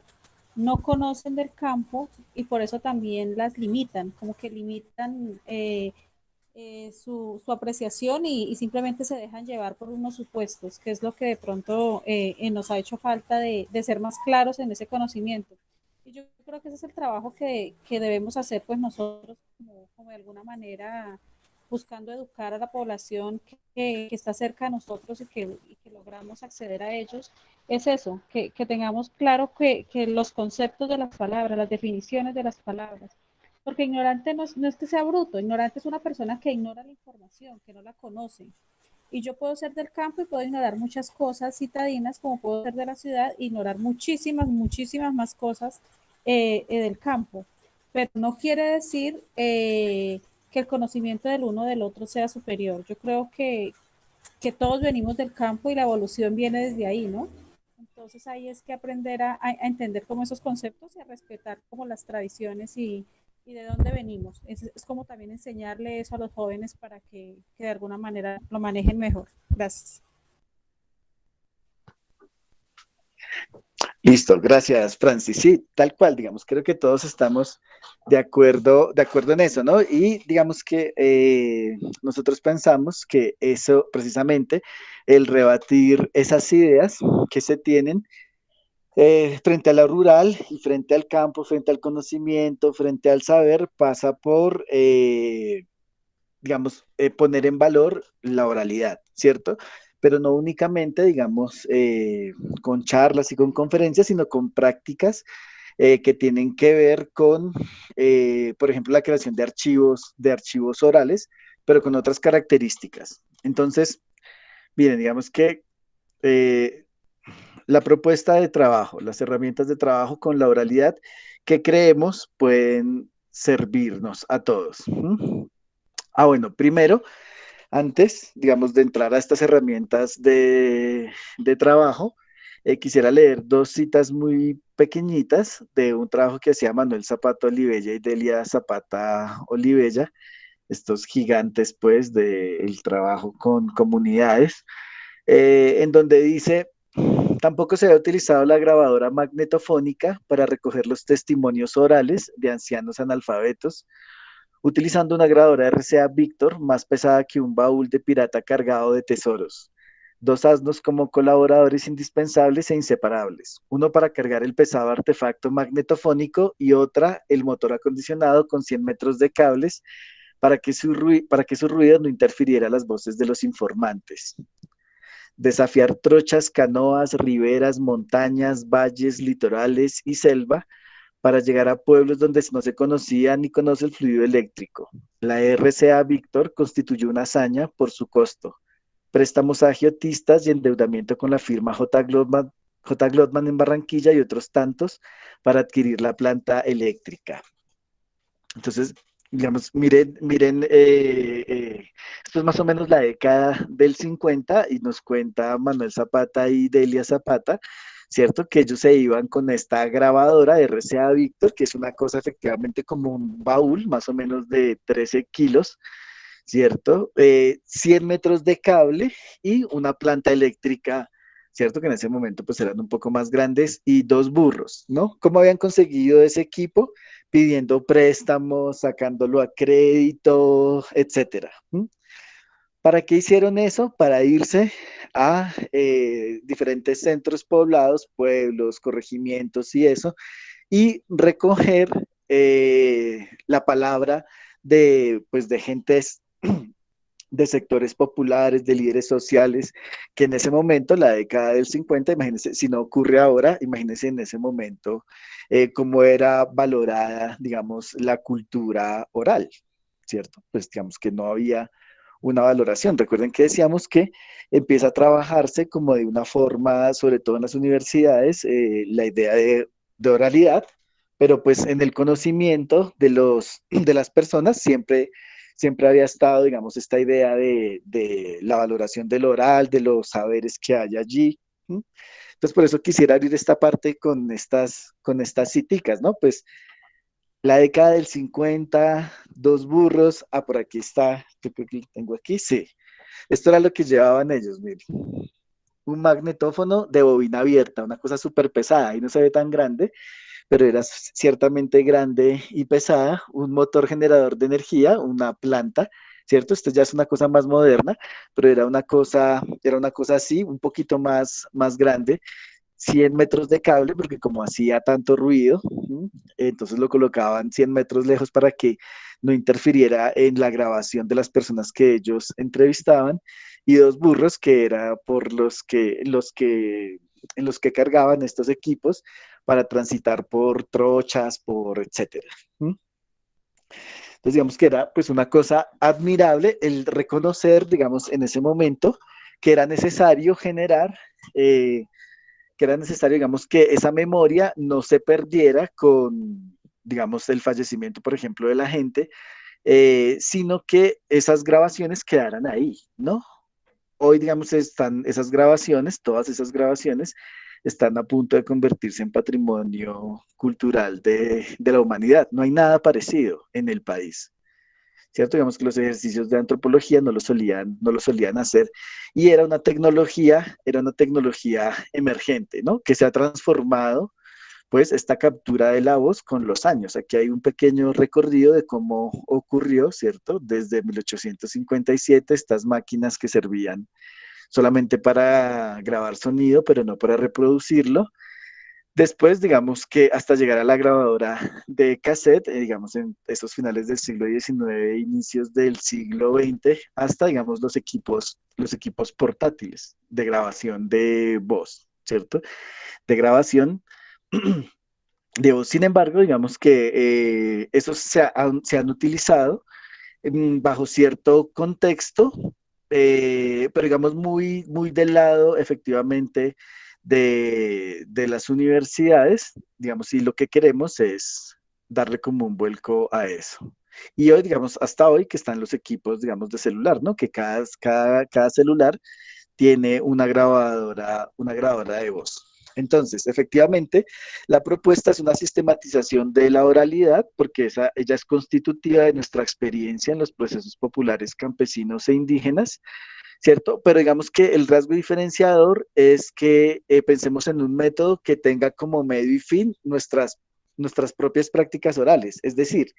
no conocen del campo y por eso también las limitan, como que limitan su apreciación y simplemente se dejan llevar por unos supuestos, que es lo que de pronto nos ha hecho falta de ser más claros en ese conocimiento. Y yo creo que ese es el trabajo que debemos hacer pues nosotros como de alguna manera buscando educar a la población que está cerca de nosotros y que logramos acceder a ellos, es eso, que tengamos claro que los conceptos de las palabras, las definiciones de las palabras, porque ignorante no es que sea bruto, ignorante es una persona que ignora la información, que no la conoce. Y yo puedo ser del campo y puedo ignorar muchas cosas citadinas, como puedo ser de la ciudad, e ignorar muchísimas más cosas del campo. Pero no quiere decir que el conocimiento del uno del otro sea superior. Yo creo que todos venimos del campo y la evolución viene desde ahí, ¿no? Entonces ahí es que aprender a entender como esos conceptos y a respetar como las tradiciones y de dónde venimos. Es como también enseñarle eso a los jóvenes para que de alguna manera lo manejen mejor. Gracias. Listo, gracias, Francis. Sí, tal cual, digamos, creo que todos estamos de acuerdo en eso, ¿no? Y digamos que nosotros pensamos que eso, precisamente, el rebatir esas ideas que se tienen frente a lo rural y frente al campo, frente al conocimiento, frente al saber, pasa por, digamos, poner en valor la oralidad, ¿cierto? Pero no únicamente, digamos, con charlas y con conferencias, sino con prácticas que tienen que ver con, por ejemplo, la creación de archivos orales, pero con otras características. Entonces, miren, digamos que eh, la propuesta de trabajo, las herramientas de trabajo con la oralidad que creemos pueden servirnos a todos. ¿Mm? Ah, bueno, primero, antes, digamos, de entrar a estas herramientas de trabajo, quisiera leer dos citas muy pequeñitas de un trabajo que hacía Manuel Zapata Olivella y Delia Zapata Olivella, estos gigantes, pues, del trabajo con comunidades, en donde dice, tampoco se ha utilizado la grabadora magnetofónica para recoger los testimonios orales de ancianos analfabetos utilizando una grabadora RCA Victor más pesada que un baúl de pirata cargado de tesoros. Dos asnos como colaboradores indispensables e inseparables. Uno para cargar el pesado artefacto magnetofónico y otra el motor acondicionado con 100 metros de cables para que su ruido no interfiriera las voces de los informantes. Desafiar trochas, canoas, riberas, montañas, valles, litorales y selva para llegar a pueblos donde no se conocía ni conoce el fluido eléctrico. La RCA Víctor constituyó una hazaña por su costo. Préstamos a agiotistas y endeudamiento con la firma J. Glotman en Barranquilla y otros tantos para adquirir la planta eléctrica. Entonces, digamos, miren, esto es más o menos la década del 50 y nos cuenta Manuel Zapata y Delia Zapata, ¿cierto? Que ellos se iban con esta grabadora RCA Victor, que es una cosa efectivamente como un baúl, más o menos de 13 kilos, ¿cierto? 100 metros de cable y una planta eléctrica, ¿cierto? Que en ese momento pues eran un poco más grandes y dos burros, ¿no? ¿Cómo habían conseguido ese equipo? Pidiendo préstamos, sacándolo a crédito, etcétera. ¿Mm? ¿Para qué hicieron eso? Para irse a diferentes centros poblados, pueblos, corregimientos y eso, y recoger la palabra de, pues, de gentes de sectores populares, de líderes sociales, que en ese momento, la década del 50, imagínense, si no ocurre ahora, imagínense en ese momento cómo era valorada, digamos, la cultura oral, ¿cierto? Pues digamos que no había una valoración. Recuerden que decíamos que empieza a trabajarse como de una forma, sobre todo en las universidades, la idea de oralidad, pero pues en el conocimiento de las personas siempre había estado, digamos, esta idea de la valoración del oral, de los saberes que hay allí. ¿Mm? Entonces, por eso quisiera abrir esta parte con estas citicas, ¿no? Pues la década del 50, dos burros, por aquí está, yo creo que lo tengo aquí, sí. Esto era lo que llevaban ellos, miren. Un magnetófono de bobina abierta, una cosa súper pesada, y no se ve tan grande, pero era ciertamente grande y pesada, un motor generador de energía, una planta, ¿cierto? Esto ya es una cosa más moderna, pero era una cosa así, un poquito más grande, 100 metros de cable, porque como hacía tanto ruido, entonces lo colocaban 100 metros lejos para que no interfiriera en la grabación de las personas que ellos entrevistaban, y dos burros que era por en los que cargaban estos equipos para transitar por trochas, por etcétera. Entonces, digamos que era pues una cosa admirable el reconocer, digamos, en ese momento que era necesario generar, digamos, que esa memoria no se perdiera con, digamos, el fallecimiento, por ejemplo, de la gente, sino que esas grabaciones quedaran ahí, ¿no? Hoy, digamos, están esas grabaciones, todas esas grabaciones, están a punto de convertirse en patrimonio cultural de la humanidad. No hay nada parecido en el país, ¿cierto? Digamos que los ejercicios de antropología no lo solían hacer, y era una tecnología emergente, ¿no? Que se ha transformado, pues, esta captura de la voz con los años. Aquí hay un pequeño recorrido de cómo ocurrió, ¿cierto? Desde 1857, estas máquinas que servían solamente para grabar sonido, pero no para reproducirlo. Después, digamos que hasta llegar a la grabadora de cassette, digamos en esos finales del siglo XIX, inicios del siglo XX, hasta, digamos, los equipos portátiles de grabación de voz, ¿cierto? De grabación de voz. Sin embargo, digamos que esos se han utilizado bajo cierto contexto, pero digamos muy del lado efectivamente de las universidades, digamos, y lo que queremos es darle como un vuelco a eso. Y hoy, digamos, hasta hoy que están los equipos, digamos, de celular, ¿no? Que cada celular tiene una grabadora de voz. Entonces, efectivamente, la propuesta es una sistematización de la oralidad, porque ella es constitutiva de nuestra experiencia en los procesos populares campesinos e indígenas, ¿cierto? Pero digamos que el rasgo diferenciador es que pensemos en un método que tenga como medio y fin nuestras propias prácticas orales, es decir,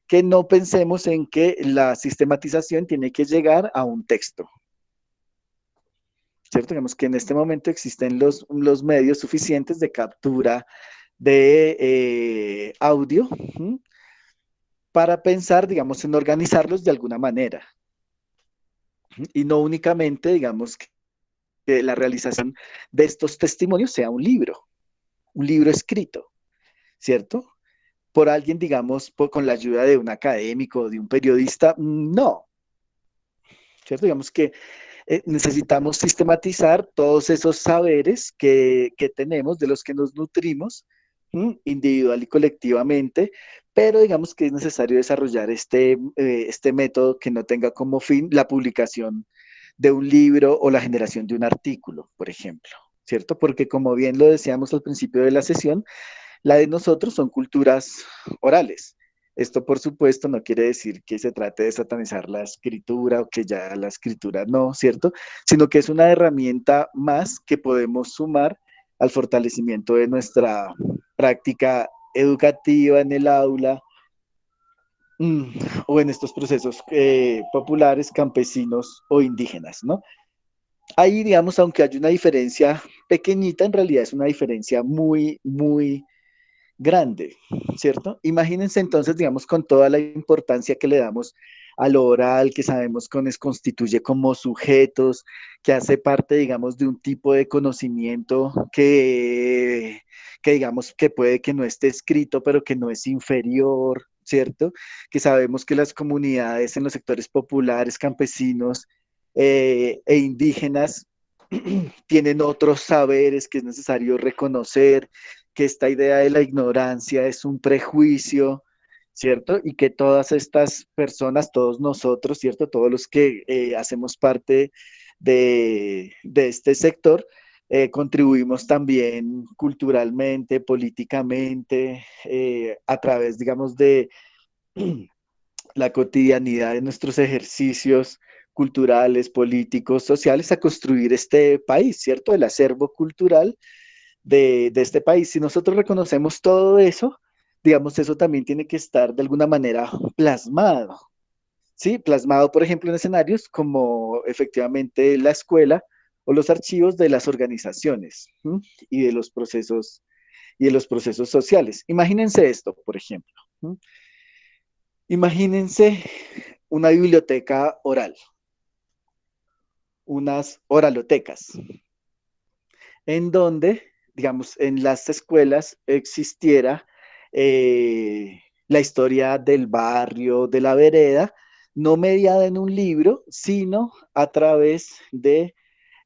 que no pensemos en que la sistematización tiene que llegar a un texto, ¿cierto? Digamos que en este momento existen los medios suficientes de captura de audio, ¿sí? Para pensar, digamos, en organizarlos de alguna manera. Y no únicamente, digamos, que la realización de estos testimonios sea un libro escrito, ¿cierto? Por alguien, digamos, con la ayuda de un académico o de un periodista, no, ¿cierto? Digamos que necesitamos sistematizar todos esos saberes que tenemos, de los que nos nutrimos, individual y colectivamente, pero digamos que es necesario desarrollar este método que no tenga como fin la publicación de un libro o la generación de un artículo, por ejemplo, ¿cierto? Porque como bien lo decíamos al principio de la sesión, la de nosotros son culturas orales. Esto, por supuesto, no quiere decir que se trate de satanizar la escritura o que ya la escritura no, ¿cierto? Sino que es una herramienta más que podemos sumar al fortalecimiento de nuestra práctica educativa en el aula, o en estos procesos populares, campesinos o indígenas, ¿no? Ahí, digamos, aunque hay una diferencia pequeñita, en realidad es una diferencia muy grande, ¿cierto? Imagínense entonces, digamos, con toda la importancia que le damos a lo oral, que sabemos que nos constituye como sujetos, que hace parte, digamos, de un tipo de conocimiento que digamos que puede que no esté escrito, pero que no es inferior, ¿cierto? Que sabemos que las comunidades en los sectores populares, campesinos e indígenas tienen otros saberes que es necesario reconocer, que esta idea de la ignorancia es un prejuicio, ¿cierto? Y que todas estas personas, todos nosotros, ¿cierto? Todos los que hacemos parte de este sector, contribuimos también culturalmente, políticamente, a través, digamos, de la cotidianidad de nuestros ejercicios culturales, políticos, sociales, a construir este país, ¿cierto? El acervo cultural de este país. Si nosotros reconocemos todo eso, digamos, eso también tiene que estar de alguna manera plasmado, ¿sí? Plasmado, por ejemplo, en escenarios como efectivamente la escuela o los archivos de las organizaciones, ¿sí? Y de los procesos sociales. Imagínense esto, por ejemplo. ¿Sí? Imagínense una biblioteca oral, unas oralotecas, en donde, digamos, en las escuelas existiera la historia del barrio, de la vereda, no mediada en un libro, sino a través de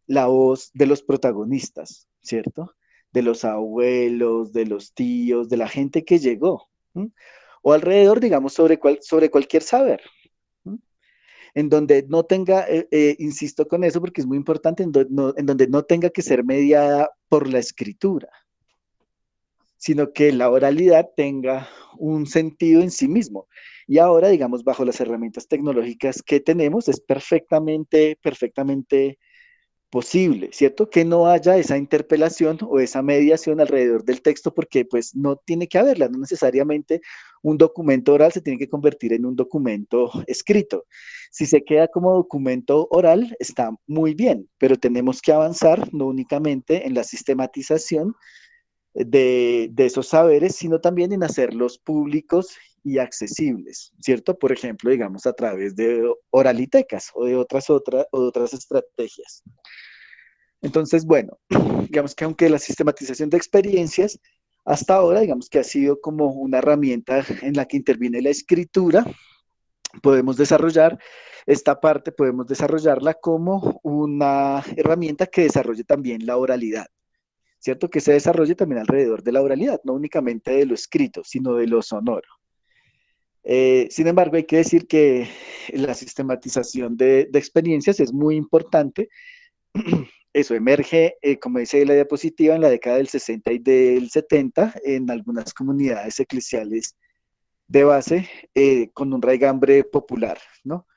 la voz de los protagonistas, ¿cierto? De los abuelos, de los tíos, de la gente que llegó, ¿sí? O alrededor, digamos, sobre cualquier saber, ¿sí? En donde no tenga, insisto con eso porque es muy importante, en donde no tenga que ser mediada por la escritura, sino que la oralidad tenga un sentido en sí mismo. Y ahora, digamos, bajo las herramientas tecnológicas que tenemos, es perfectamente posible, ¿cierto? Que no haya esa interpelación o esa mediación alrededor del texto, porque pues no tiene que haberla, no necesariamente un documento oral se tiene que convertir en un documento escrito. Si se queda como documento oral, está muy bien, pero tenemos que avanzar no únicamente en la sistematización de esos saberes, sino también en hacerlos públicos y accesibles, ¿cierto? Por ejemplo, digamos, a través de oralitecas o de otras estrategias. Entonces, bueno, digamos que aunque la sistematización de experiencias hasta ahora, digamos que ha sido como una herramienta en la que interviene la escritura, podemos desarrollar esta parte, podemos desarrollarla como una herramienta que desarrolle también la oralidad, ¿cierto? Que se desarrolle también alrededor de la oralidad, no únicamente de lo escrito, sino de lo sonoro. Sin embargo, hay que decir que la sistematización de experiencias es muy importante. Eso emerge, como dice la diapositiva, en la década del 60 y del 70 en algunas comunidades eclesiales de base con un raigambre popular, ¿no?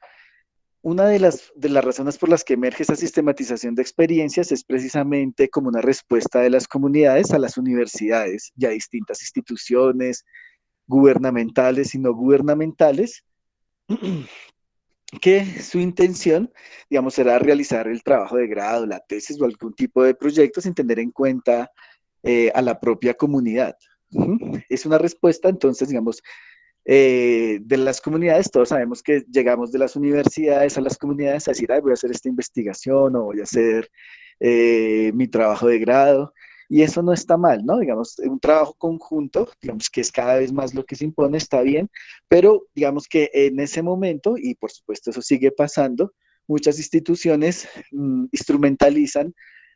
Una de las razones por las que emerge esa sistematización de experiencias es precisamente como una respuesta de las comunidades a las universidades y a distintas instituciones gubernamentales y no gubernamentales, que su intención, digamos, era realizar el trabajo de grado, la tesis o algún tipo de proyecto sin tener en cuenta a la propia comunidad. Es una respuesta, entonces, digamos, de las comunidades, todos sabemos que llegamos de las universidades a las comunidades a decir, ay, voy a hacer esta investigación o voy a hacer mi trabajo de grado, y eso no está mal, ¿no? Digamos, un trabajo conjunto, digamos que es cada vez más lo que se impone, está bien, pero digamos que en ese momento, y por supuesto eso sigue pasando, muchas instituciones instrumentalizan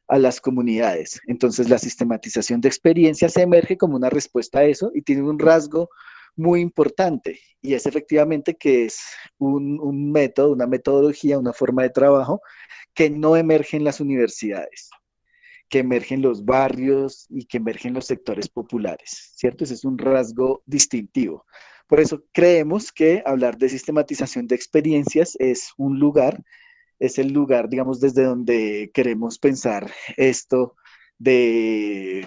a las comunidades. Entonces la sistematización de experiencias emerge como una respuesta a eso y tiene un rasgo muy importante, y es efectivamente que es un método, una metodología, una forma de trabajo que no emerge en las universidades, que emerge en los barrios y que emerge en los sectores populares, ¿cierto? Ese es un rasgo distintivo. Por eso creemos que hablar de sistematización de experiencias es el lugar, digamos, desde donde queremos pensar esto de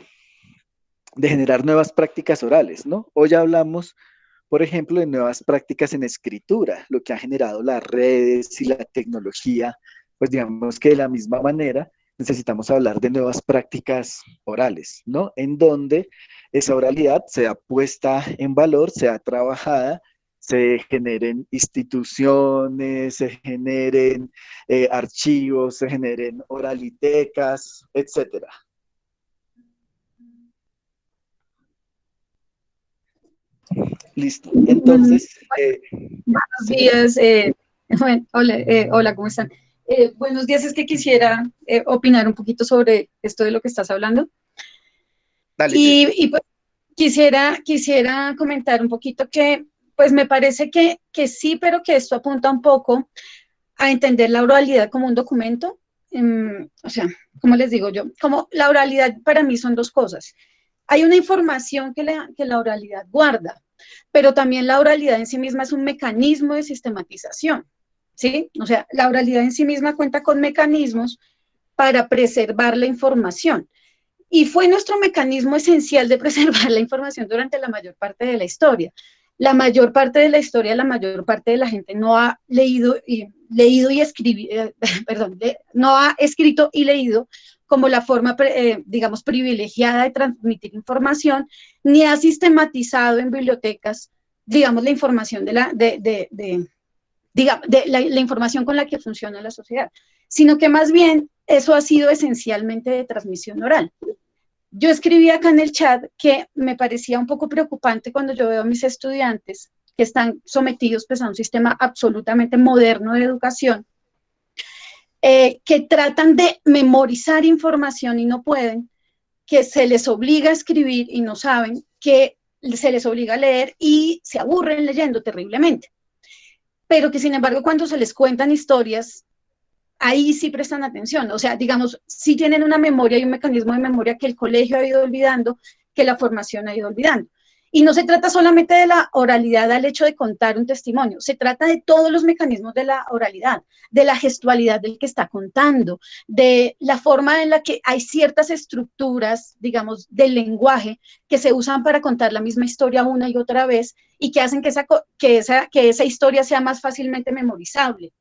generar nuevas prácticas orales, ¿no? Hoy hablamos, por ejemplo, de nuevas prácticas en escritura, lo que ha generado las redes y la tecnología, pues digamos que de la misma manera necesitamos hablar de nuevas prácticas orales, ¿no? En donde esa oralidad sea puesta en valor, sea trabajada, se generen instituciones, se generen archivos, se generen oralitecas, etcétera. Listo. Entonces, buenos días. Bueno, hola, hola, ¿cómo están? Buenos días, es que quisiera opinar un poquito sobre esto de lo que estás hablando. dale. Y pues quisiera comentar un poquito que, pues me parece que sí, pero que esto apunta un poco a entender la oralidad como un documento. O sea, ¿cómo les digo yo? Como la oralidad para mí son dos cosas. Hay una información que la oralidad guarda, pero también la oralidad en sí misma es un mecanismo de sistematización, ¿sí? O sea, la oralidad en sí misma cuenta con mecanismos para preservar la información. Y fue nuestro mecanismo esencial de preservar la información durante la mayor parte de la historia. La mayor parte de la historia, la mayor parte de la gente no ha leído y escribido, perdón, no ha escrito y leído como la forma, digamos, privilegiada de transmitir información, ni ha sistematizado en bibliotecas, digamos, la información la información con la que funciona la sociedad, sino que más bien eso ha sido esencialmente de transmisión oral. Yo escribí acá en el chat que me parecía un poco preocupante cuando yo veo a mis estudiantes que están sometidos pues, a un sistema absolutamente moderno de educación, que tratan de memorizar información y no pueden, que se les obliga a escribir y no saben, que se les obliga a leer y se aburren leyendo terriblemente. Pero que sin embargo cuando se les cuentan historias, ahí sí prestan atención, o sea, digamos, sí tienen una memoria y un mecanismo de memoria que el colegio ha ido olvidando, que la formación ha ido olvidando. Y no se trata solamente de la oralidad al hecho de contar un testimonio, se trata de todos los mecanismos de la oralidad, de la gestualidad del que está contando, de la forma en la que hay ciertas estructuras, digamos, del lenguaje que se usan para contar la misma historia una y otra vez y que hacen que esa historia sea más fácilmente memorizable.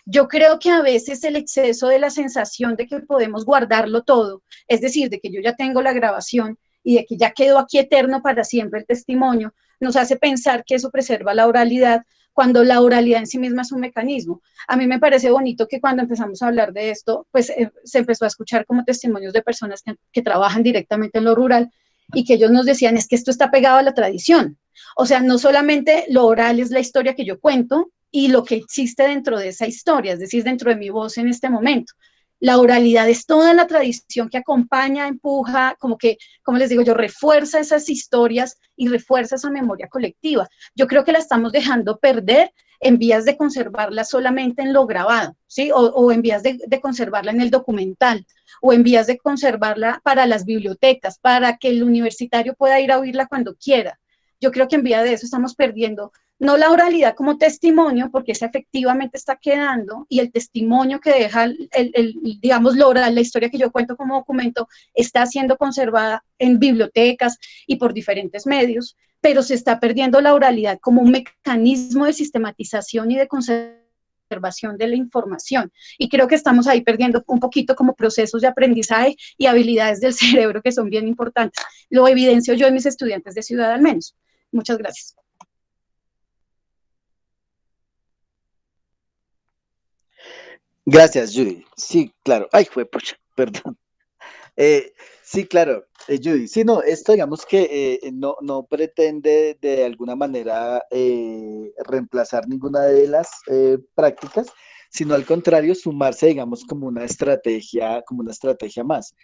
Yo creo que a veces el exceso de la sensación de que podemos guardarlo todo, es decir, de que yo ya tengo la grabación y de que ya quedó aquí eterno para siempre el testimonio, nos hace pensar que eso preserva la oralidad, cuando la oralidad en sí misma es un mecanismo. A mí me parece bonito que cuando empezamos a hablar de esto, pues se empezó a escuchar como testimonios de personas que trabajan directamente en lo rural y que ellos nos decían, es que esto está pegado a la tradición. O sea, no solamente lo oral es la historia que yo cuento, y lo que existe dentro de esa historia, es decir, dentro de mi voz en este momento. La oralidad es toda la tradición que acompaña, empuja, como les digo yo, refuerza esas historias y refuerza esa memoria colectiva. Yo creo que la estamos dejando perder en vías de conservarla solamente en lo grabado, ¿sí? O en vías de conservarla en el documental, o en vías de conservarla para las bibliotecas, para que el universitario pueda ir a oírla cuando quiera. Yo creo que en vía de eso estamos perdiendo no la oralidad como testimonio, porque esa efectivamente está quedando, y el testimonio que deja, digamos, lo oral, la historia que yo cuento como documento, está siendo conservada en bibliotecas y por diferentes medios, pero se está perdiendo la oralidad como un mecanismo de sistematización y de conservación de la información. Y creo que estamos ahí perdiendo un poquito como procesos de aprendizaje y habilidades del cerebro que son bien importantes. Lo evidencio yo en mis estudiantes de Ciudad al menos. Muchas gracias. Gracias, Judy. Sí, claro. Ay, fue pucha, perdón. Sí, claro, Judy. Sí, no, esto digamos que no pretende de alguna manera reemplazar ninguna de las prácticas, sino al contrario, sumarse, digamos, como una estrategia más.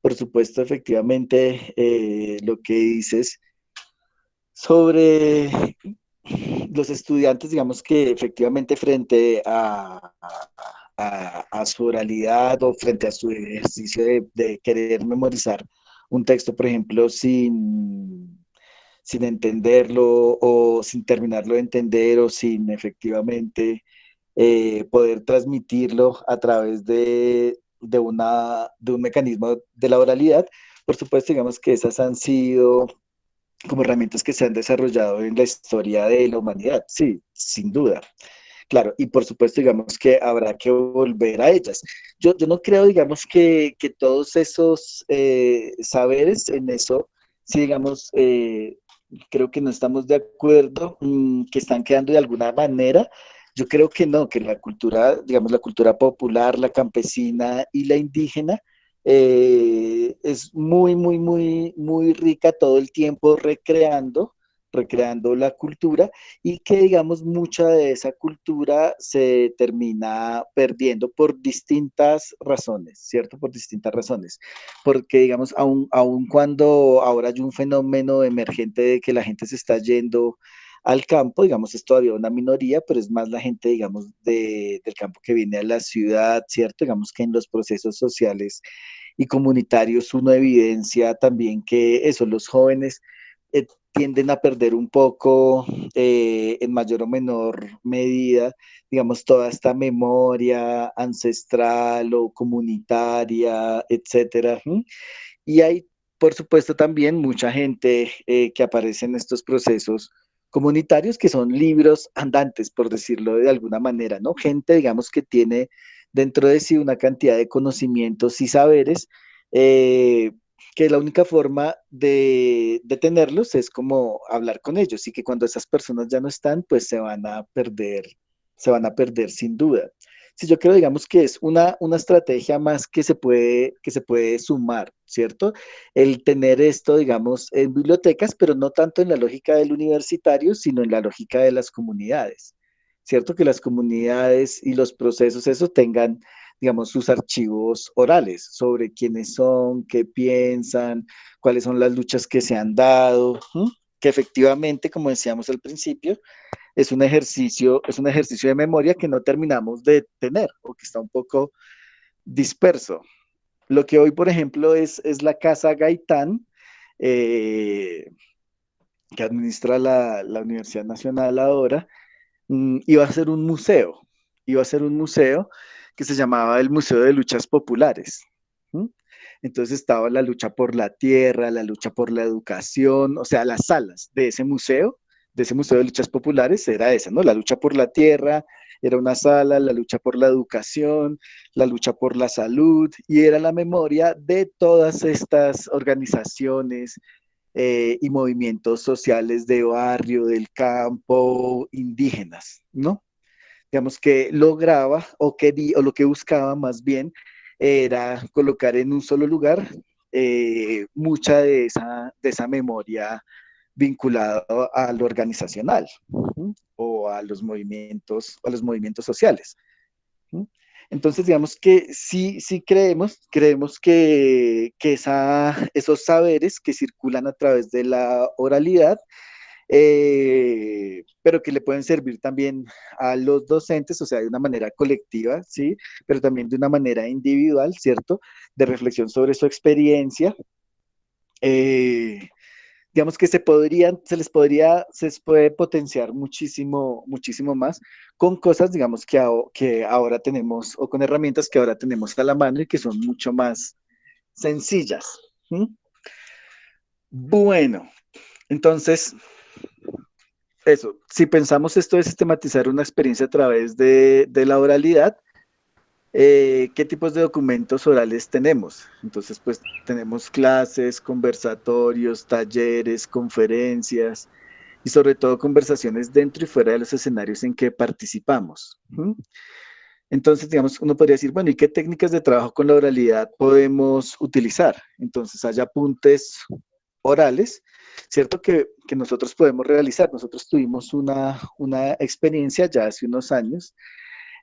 Por supuesto, efectivamente, lo que dices sobre los estudiantes, digamos que efectivamente frente a su oralidad o frente a su ejercicio de querer memorizar un texto, por ejemplo, sin entenderlo o sin terminarlo de entender o sin efectivamente poder transmitirlo a través de un mecanismo de la oralidad. Por supuesto, digamos que esas han sido como herramientas que se han desarrollado en la historia de la humanidad, sí, sin duda, Claro, y por supuesto, digamos que habrá que volver a ellas. Yo no creo, digamos, que todos esos saberes en eso, sí, digamos, creo que no estamos de acuerdo, que están quedando de alguna manera. Yo creo que no, que la cultura, digamos, la cultura popular, la campesina y la indígena, es muy, muy, muy, muy rica todo el tiempo recreando la cultura y que, digamos, mucha de esa cultura se termina perdiendo por distintas razones, ¿cierto? Por distintas razones. Porque, digamos, aun cuando ahora hay un fenómeno emergente de que la gente se está yendo al campo, digamos, es todavía una minoría, pero es más la gente, digamos, del campo que viene a la ciudad, ¿cierto? Digamos que en los procesos sociales y comunitarios uno evidencia también que eso, los jóvenes tienden a perder un poco, en mayor o menor medida, digamos, toda esta memoria ancestral o comunitaria, etcétera. ¿Mm? Y hay, por supuesto, también mucha gente que aparece en estos procesos comunitarios que son libros andantes, por decirlo de alguna manera, ¿no? Gente, digamos, que tiene dentro de sí una cantidad de conocimientos y saberes, eh, que la única forma de tenerlos es como hablar con ellos y que cuando esas personas ya no están, pues se van a perder sin duda. Sí, yo creo, digamos, que es una estrategia más que se puede sumar, ¿cierto? El tener esto, digamos, en bibliotecas, pero no tanto en la lógica del universitario, sino en la lógica de las comunidades, ¿cierto? Que las comunidades y los procesos, eso tengan, digamos, sus archivos orales sobre quiénes son, qué piensan, cuáles son las luchas que se han dado, ¿m? Que efectivamente, como decíamos al principio, es un ejercicio de memoria que no terminamos de tener o que está un poco disperso. Lo que hoy, por ejemplo, es la Casa Gaitán, eh, que administra la Universidad Nacional ahora, iba a ser un museo, iba a ser un museo que se llamaba el Museo de Luchas Populares. ¿Mm? Entonces estaba la lucha por la tierra, la lucha por la educación, o sea, las salas de ese Museo de Luchas Populares era esa, ¿no? La lucha por la tierra era una sala, la lucha por la educación, la lucha por la salud, y era la memoria de todas estas organizaciones y movimientos sociales de barrio, del campo, indígenas, ¿no? Digamos que lograba o lo que buscaba más bien era colocar en un solo lugar mucha de esa memoria vinculada a lo organizacional, ¿no? O a los movimientos sociales. ¿No? Entonces, digamos que sí, sí creemos que esos saberes que circulan a través de la oralidad, pero que le pueden servir también a los docentes, o sea, de una manera colectiva, ¿sí? Pero también de una manera individual, ¿cierto? De reflexión sobre su experiencia. Eh, digamos que se les puede potenciar muchísimo, muchísimo más con cosas, digamos, que ahora tenemos, o con herramientas que ahora tenemos a la mano y que son mucho más sencillas. ¿Mm? Bueno, entonces, eso, si pensamos esto de sistematizar una experiencia a través de la oralidad, ¿qué tipos de documentos orales tenemos? Entonces, pues tenemos clases, conversatorios, talleres, conferencias y sobre todo conversaciones dentro y fuera de los escenarios en que participamos. ¿Mm? Entonces, digamos, uno podría decir, bueno, ¿y qué técnicas de trabajo con la oralidad podemos utilizar? Entonces, hay apuntes orales, ¿cierto? Que nosotros podemos realizar. Nosotros tuvimos una experiencia ya hace unos años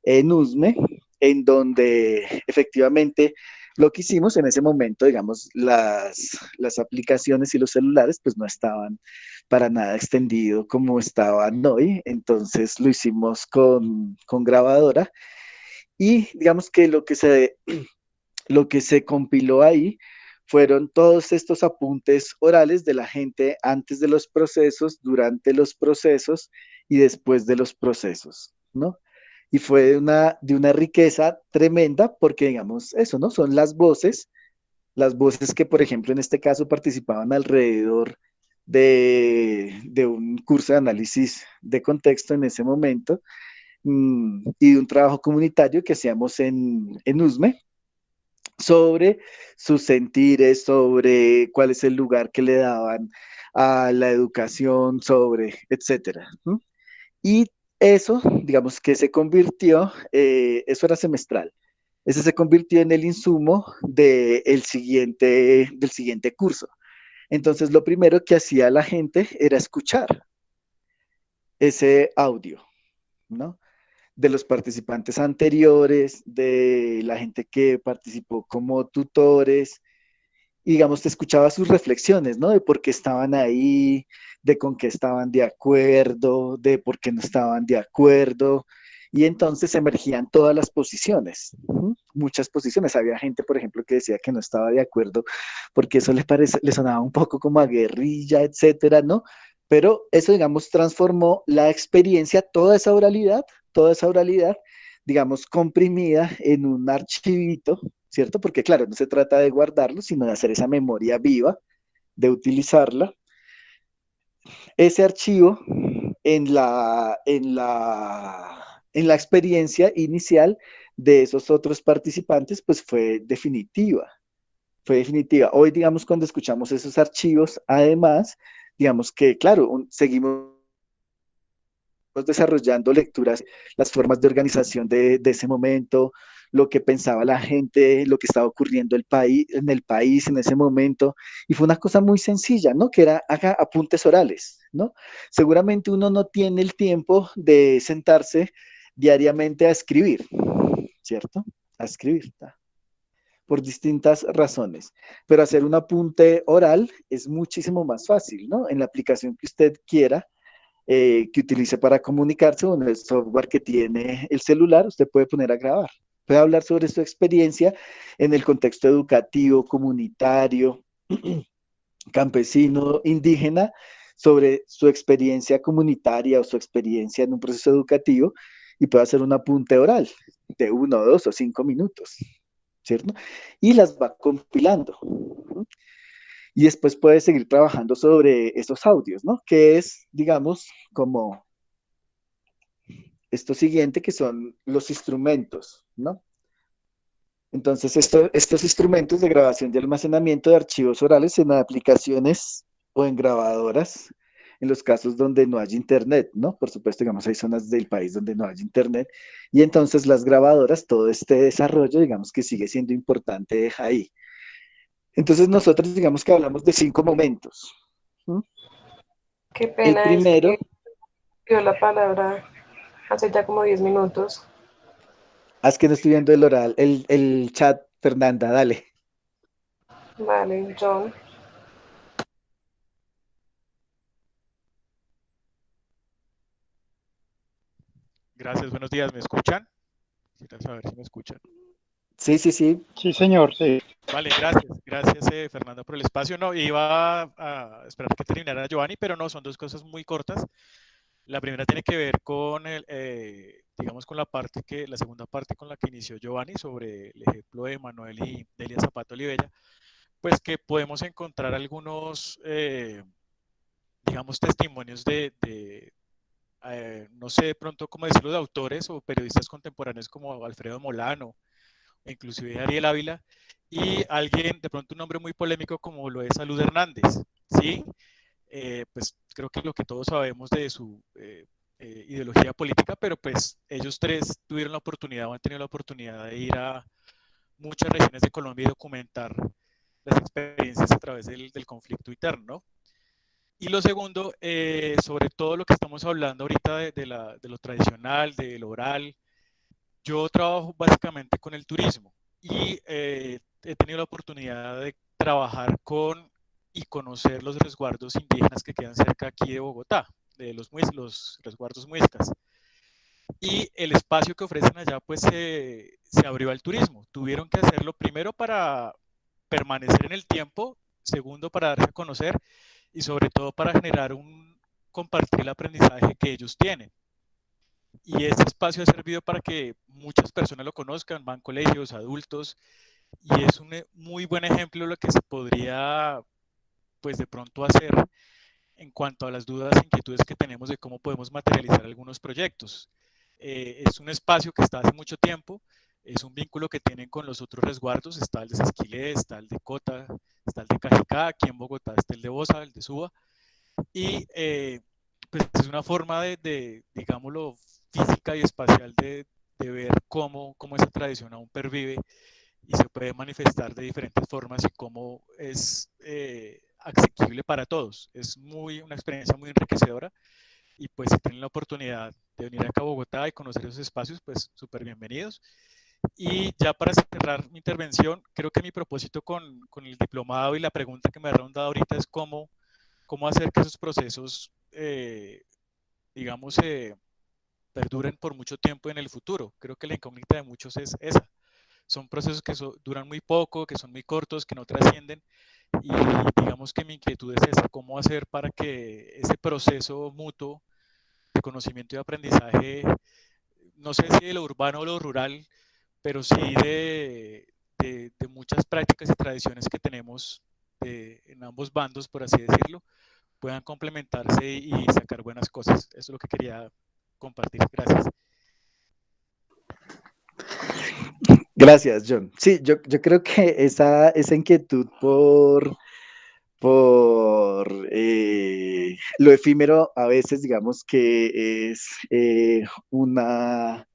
en USME, en donde efectivamente lo que hicimos en ese momento, digamos, las aplicaciones y los celulares pues no estaban para nada extendido como estaban hoy, entonces lo hicimos con grabadora y digamos que lo que se compiló ahí fueron todos estos apuntes orales de la gente antes de los procesos, durante los procesos y después de los procesos, ¿no? Y fue de una riqueza tremenda porque, digamos, eso, ¿no? Son las voces que, por ejemplo, en este caso participaban alrededor de un curso de análisis de contexto en ese momento, y de un trabajo comunitario que hacíamos en USME sobre sus sentires, sobre cuál es el lugar que le daban a la educación, sobre, etcétera. Y eso, digamos que se convirtió, eso era semestral, ese se convirtió en el insumo del siguiente curso. Entonces, lo primero que hacía la gente era escuchar ese audio, ¿no? De los participantes anteriores, de la gente que participó como tutores, y digamos, te escuchaba sus reflexiones, ¿no? De por qué estaban ahí, de con qué estaban de acuerdo, de por qué no estaban de acuerdo, y entonces emergían todas las posiciones, muchas posiciones. Había gente, por ejemplo, que decía que no estaba de acuerdo porque eso le sonaba un poco como a guerrilla, etcétera, ¿no? Pero eso, digamos, transformó la experiencia, toda esa oralidad, digamos, comprimida en un archivito, ¿cierto? Porque claro, no se trata de guardarlo, sino de hacer esa memoria viva, de utilizarla. Ese archivo en la experiencia inicial de esos otros participantes, pues fue definitiva, fue definitiva. Hoy, digamos, cuando escuchamos esos archivos, además, digamos que, claro, seguimos desarrollando lecturas, las formas de organización de ese momento, lo que pensaba la gente, lo que estaba ocurriendo en el país en ese momento, y fue una cosa muy sencilla, ¿no? Que era, haga apuntes orales, ¿no? Seguramente uno no tiene el tiempo de sentarse diariamente a escribir, ¿cierto? A escribir, ¿tá? Por distintas razones, pero hacer un apunte oral es muchísimo más fácil, ¿no? En la aplicación que usted quiera, que utilice para comunicarse o en el software que tiene el celular, usted puede poner a grabar. Puede hablar sobre su experiencia en el contexto educativo, comunitario, campesino, indígena, sobre su experiencia comunitaria o su experiencia en un proceso educativo y puede hacer un apunte oral de 1, 2 o 5 minutos, ¿cierto? Y las va compilando. Y después puedes seguir trabajando sobre esos audios, ¿no? Que es, digamos, como esto siguiente, que son los instrumentos, ¿no? Entonces, estos instrumentos de grabación y almacenamiento de archivos orales en aplicaciones o en grabadoras, en los casos donde no hay internet, ¿no? Por supuesto, digamos, hay zonas del país donde no hay internet, y entonces las grabadoras, todo este desarrollo, digamos que sigue siendo importante ahí. Entonces nosotros digamos que hablamos de 5 momentos. Qué El pena, primero, es que dio la palabra hace ya como 10 minutos. haz que no estoy viendo el oral, el chat, Fernanda, dale. Vale, John. Gracias, buenos días, ¿me escuchan? Quisiera saber si me escuchan. Sí, sí, sí. Sí, señor, sí. Vale, gracias Fernando por el espacio. No, iba a esperar que terminara Giovanni, pero no, son dos cosas muy cortas. La primera tiene que ver con digamos, con la segunda parte con la que inició Giovanni sobre el ejemplo de Manuel y Delia Zapata Olivella, pues que podemos encontrar algunos, digamos, testimonios no sé de pronto cómo decirlo, de autores o periodistas contemporáneos como Alfredo Molano, inclusive Ariel Ávila, y alguien, de pronto un nombre muy polémico como lo es Salud Hernández, ¿sí? Pues creo que lo que todos sabemos de su ideología política, pero pues ellos tres tuvieron la oportunidad o han tenido la oportunidad de ir a muchas regiones de Colombia y documentar las experiencias a través del conflicto interno. Y lo segundo, sobre todo lo que estamos hablando ahorita de lo tradicional, de lo oral, yo trabajo básicamente con el turismo y he tenido la oportunidad de trabajar con y conocer los resguardos indígenas que quedan cerca aquí de Bogotá, de los resguardos muiscas. Y el espacio que ofrecen allá pues se abrió al turismo. Tuvieron que hacerlo primero para permanecer en el tiempo, segundo para darse a conocer y sobre todo para generar compartir el aprendizaje que ellos tienen. Y este espacio ha servido para que muchas personas lo conozcan, van colegios, adultos, y es un muy buen ejemplo de lo que se podría, pues de pronto hacer en cuanto a las dudas e inquietudes que tenemos de cómo podemos materializar algunos proyectos. es un espacio que está hace mucho tiempo, es un vínculo que tienen con los otros resguardos, está el de Sesquilé, está el de Cota, está el de Cajicá, aquí en Bogotá está el de Bosa, el de Suba, y pues es una forma digámoslo, física y espacial de ver cómo esa tradición aún pervive y se puede manifestar de diferentes formas y cómo es asequible para todos. Es una experiencia muy enriquecedora y pues si tienen la oportunidad de venir acá a Bogotá y conocer esos espacios, pues súper bienvenidos. Y ya para cerrar mi intervención, creo que mi propósito con el diplomado y la pregunta que me ha rondado ahorita es cómo hacer que esos procesos, digamos, perduren por mucho tiempo en el futuro. Creo que la incógnita de muchos es esa. Son procesos que duran muy poco, que son muy cortos, que no trascienden, y digamos que mi inquietud es esa, cómo hacer para que ese proceso mutuo de conocimiento y aprendizaje, no sé si de lo urbano o lo rural, pero sí de muchas prácticas y tradiciones que tenemos en ambos bandos, por así decirlo, puedan complementarse y sacar buenas cosas. Eso es lo que quería compartir. Gracias. Gracias, John. Sí, yo creo que esa inquietud por lo efímero a veces, digamos que es una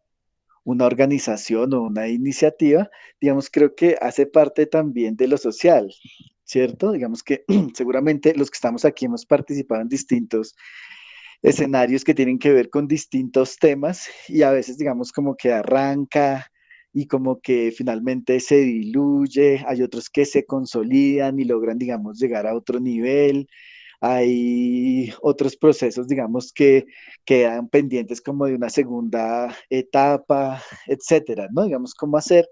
organización o una iniciativa, digamos, creo que hace parte también de lo social, ¿cierto? Digamos que seguramente los que estamos aquí hemos participado en distintos escenarios que tienen que ver con distintos temas y a veces, digamos, como que arranca y como que finalmente se diluye, hay otros que se consolidan y logran, digamos, llegar a otro nivel. Hay otros procesos, digamos, que quedan pendientes como de una segunda etapa, etcétera, ¿no? Digamos, cómo hacer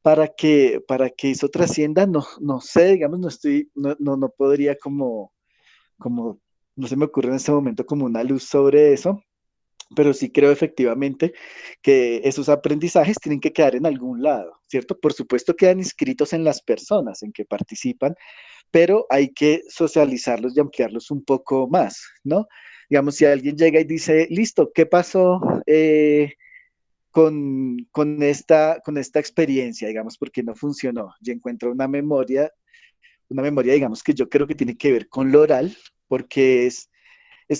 para que eso trascienda, no sé, digamos, no podría como, no se me ocurre en este momento como una luz sobre eso, pero sí creo efectivamente que esos aprendizajes tienen que quedar en algún lado, ¿cierto? Por supuesto quedan inscritos en las personas en que participan, pero hay que socializarlos y ampliarlos un poco más, ¿no? Digamos, si alguien llega y dice, listo, ¿qué pasó con esta experiencia, digamos, porque no funcionó? Y encuentra una memoria, digamos, que yo creo que tiene que ver con lo oral, porque es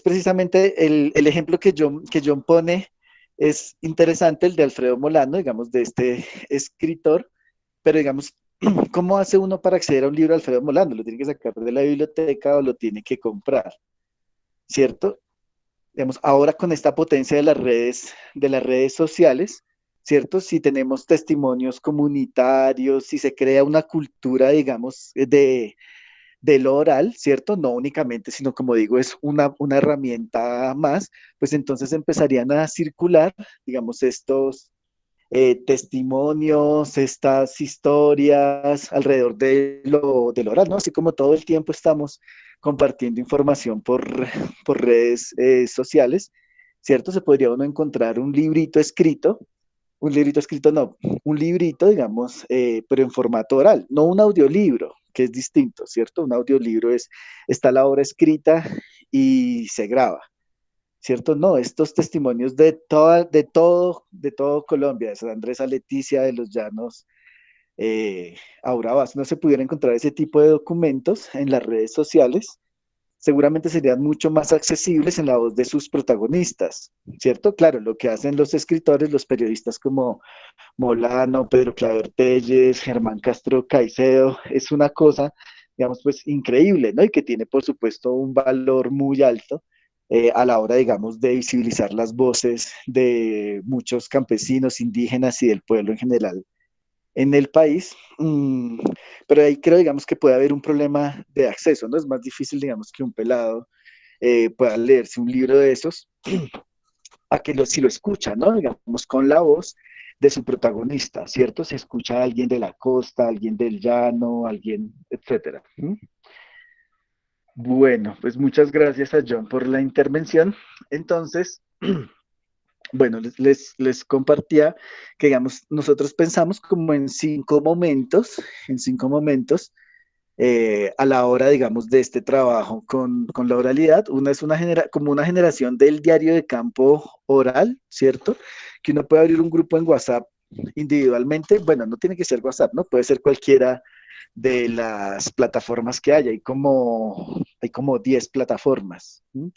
precisamente el ejemplo que John pone, es interesante, el de Alfredo Molano, digamos, de este escritor, pero digamos, ¿cómo hace uno para acceder a un libro de Alfredo Molano? ¿Lo tiene que sacar de la biblioteca o lo tiene que comprar? ¿Cierto? Digamos, ahora con esta potencia de las redes sociales, ¿cierto? Si tenemos testimonios comunitarios, si se crea una cultura, digamos, de lo oral, ¿cierto? No únicamente, sino como digo, es una herramienta más, pues entonces empezarían a circular, digamos, estos testimonios, estas historias alrededor de lo oral, ¿no? Así como todo el tiempo estamos compartiendo información por redes sociales, ¿cierto? Se podría uno encontrar un librito escrito, no, un librito, digamos, pero en formato oral, no un audiolibro, que es distinto, ¿cierto? Un audiolibro está la obra escrita y se graba, ¿cierto? No, estos testimonios de todo Colombia, de San Andrés a Leticia, de los Llanos, a Urabá, si no se pudiera encontrar ese tipo de documentos en las redes sociales, seguramente serían mucho más accesibles en la voz de sus protagonistas, ¿cierto? Claro, lo que hacen los escritores, los periodistas como Molano, Pedro Claver Telles, Germán Castro Caicedo, es una cosa, digamos, pues increíble, ¿no? Y que tiene, por supuesto, un valor muy alto a la hora, digamos, de visibilizar las voces de muchos campesinos, indígenas y del pueblo en general en el país, pero ahí creo, digamos, que puede haber un problema de acceso, ¿no? Es más difícil, digamos, que un pelado pueda leerse un libro de esos, a que si lo escucha, ¿no? Digamos, con la voz de su protagonista, ¿cierto? Se escucha a alguien de la costa, alguien del llano, alguien, etcétera. Bueno, pues muchas gracias a John por la intervención. Entonces, bueno, les compartía que, digamos, nosotros pensamos como en cinco momentos a la hora, digamos, de este trabajo con la oralidad. Una es como una generación del diario de campo oral, ¿cierto? Que uno puede abrir un grupo en WhatsApp individualmente. Bueno, no tiene que ser WhatsApp, ¿no? Puede ser cualquiera de las plataformas que haya. Hay como 10 plataformas, ¿sí?,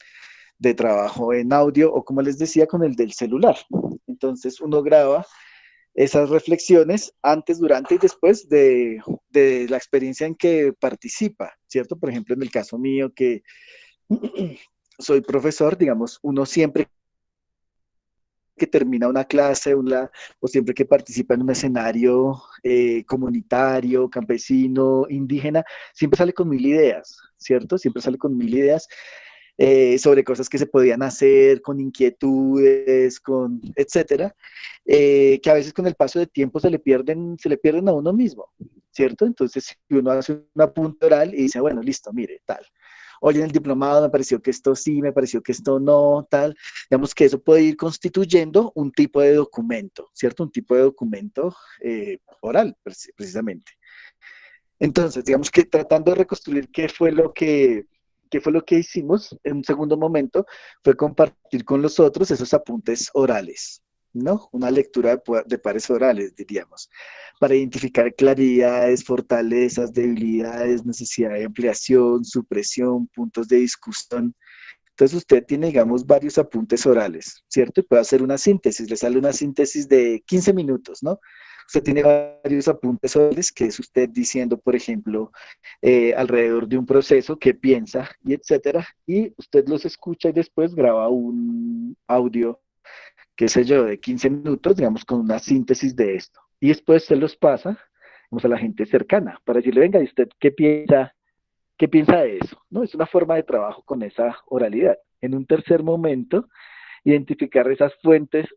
de trabajo en audio, o como les decía, con el del celular. Entonces uno graba esas reflexiones antes, durante y después de la experiencia en que participa, ¿cierto? Por ejemplo, en el caso mío, que soy profesor, digamos, uno siempre que termina una clase o siempre que participa en un escenario comunitario, campesino, indígena, siempre sale con 1000 ideas, ¿cierto? Siempre sale con 1000 ideas sobre cosas que se podían hacer, con inquietudes, etcétera, que a veces con el paso del tiempo se le pierden a uno mismo, ¿cierto? Entonces, si uno hace un apunte oral y dice, bueno, listo, mire, tal. Oye, en el diplomado me pareció que esto sí, me pareció que esto no, tal. Digamos que eso puede ir constituyendo un tipo de documento, ¿cierto? Un tipo de documento oral, precisamente. Entonces, digamos que tratando de reconstruir qué fue lo que hicimos en un segundo momento, fue compartir con los otros esos apuntes orales, ¿no? Una lectura de pares orales, diríamos, para identificar claridades, fortalezas, debilidades, necesidad de ampliación, supresión, puntos de discusión. Entonces usted tiene, digamos, varios apuntes orales, ¿cierto? Y puede hacer una síntesis, le sale una síntesis de 15 minutos, ¿no? Usted tiene varios apuntes orales, que es usted diciendo, por ejemplo, alrededor de un proceso, qué piensa, y etcétera, y usted los escucha y después graba un audio, qué sé yo, de 15 minutos, digamos, con una síntesis de esto. Y después se los pasa, digamos, a la gente cercana, para decirle, venga, ¿y usted qué piensa? ¿Qué piensa de eso? ¿No? Es una forma de trabajo con esa oralidad. En un tercer momento, identificar esas fuentes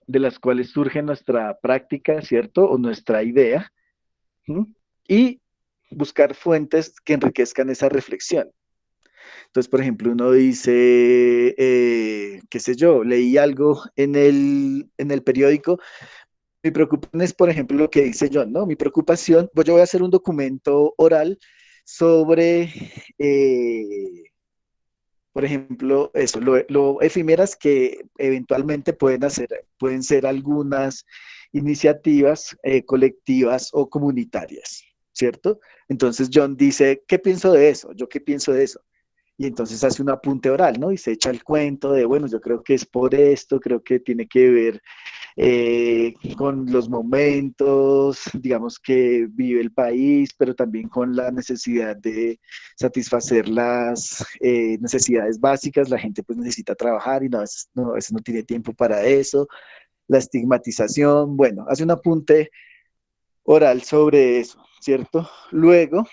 de las cuales surge nuestra práctica, ¿cierto? O nuestra idea, ¿sí?, y buscar fuentes que enriquezcan esa reflexión. Entonces, por ejemplo, uno dice, qué sé yo, leí algo en el periódico. Mi preocupación es, por ejemplo, lo que dice John, ¿no? Mi preocupación, pues yo voy a hacer un documento oral sobre, por ejemplo, eso, lo efímeras que eventualmente pueden ser algunas iniciativas colectivas o comunitarias, ¿cierto? Entonces John dice, ¿qué pienso de eso? ¿Yo qué pienso de eso? Y entonces hace un apunte oral, ¿no? Y se echa el cuento de, bueno, yo creo que es por esto, creo que tiene que ver con los momentos, digamos, que vive el país, pero también con la necesidad de satisfacer las necesidades básicas. La gente pues necesita trabajar y a veces no tiene tiempo para eso. La estigmatización, bueno, hace un apunte oral sobre eso, ¿cierto? Luego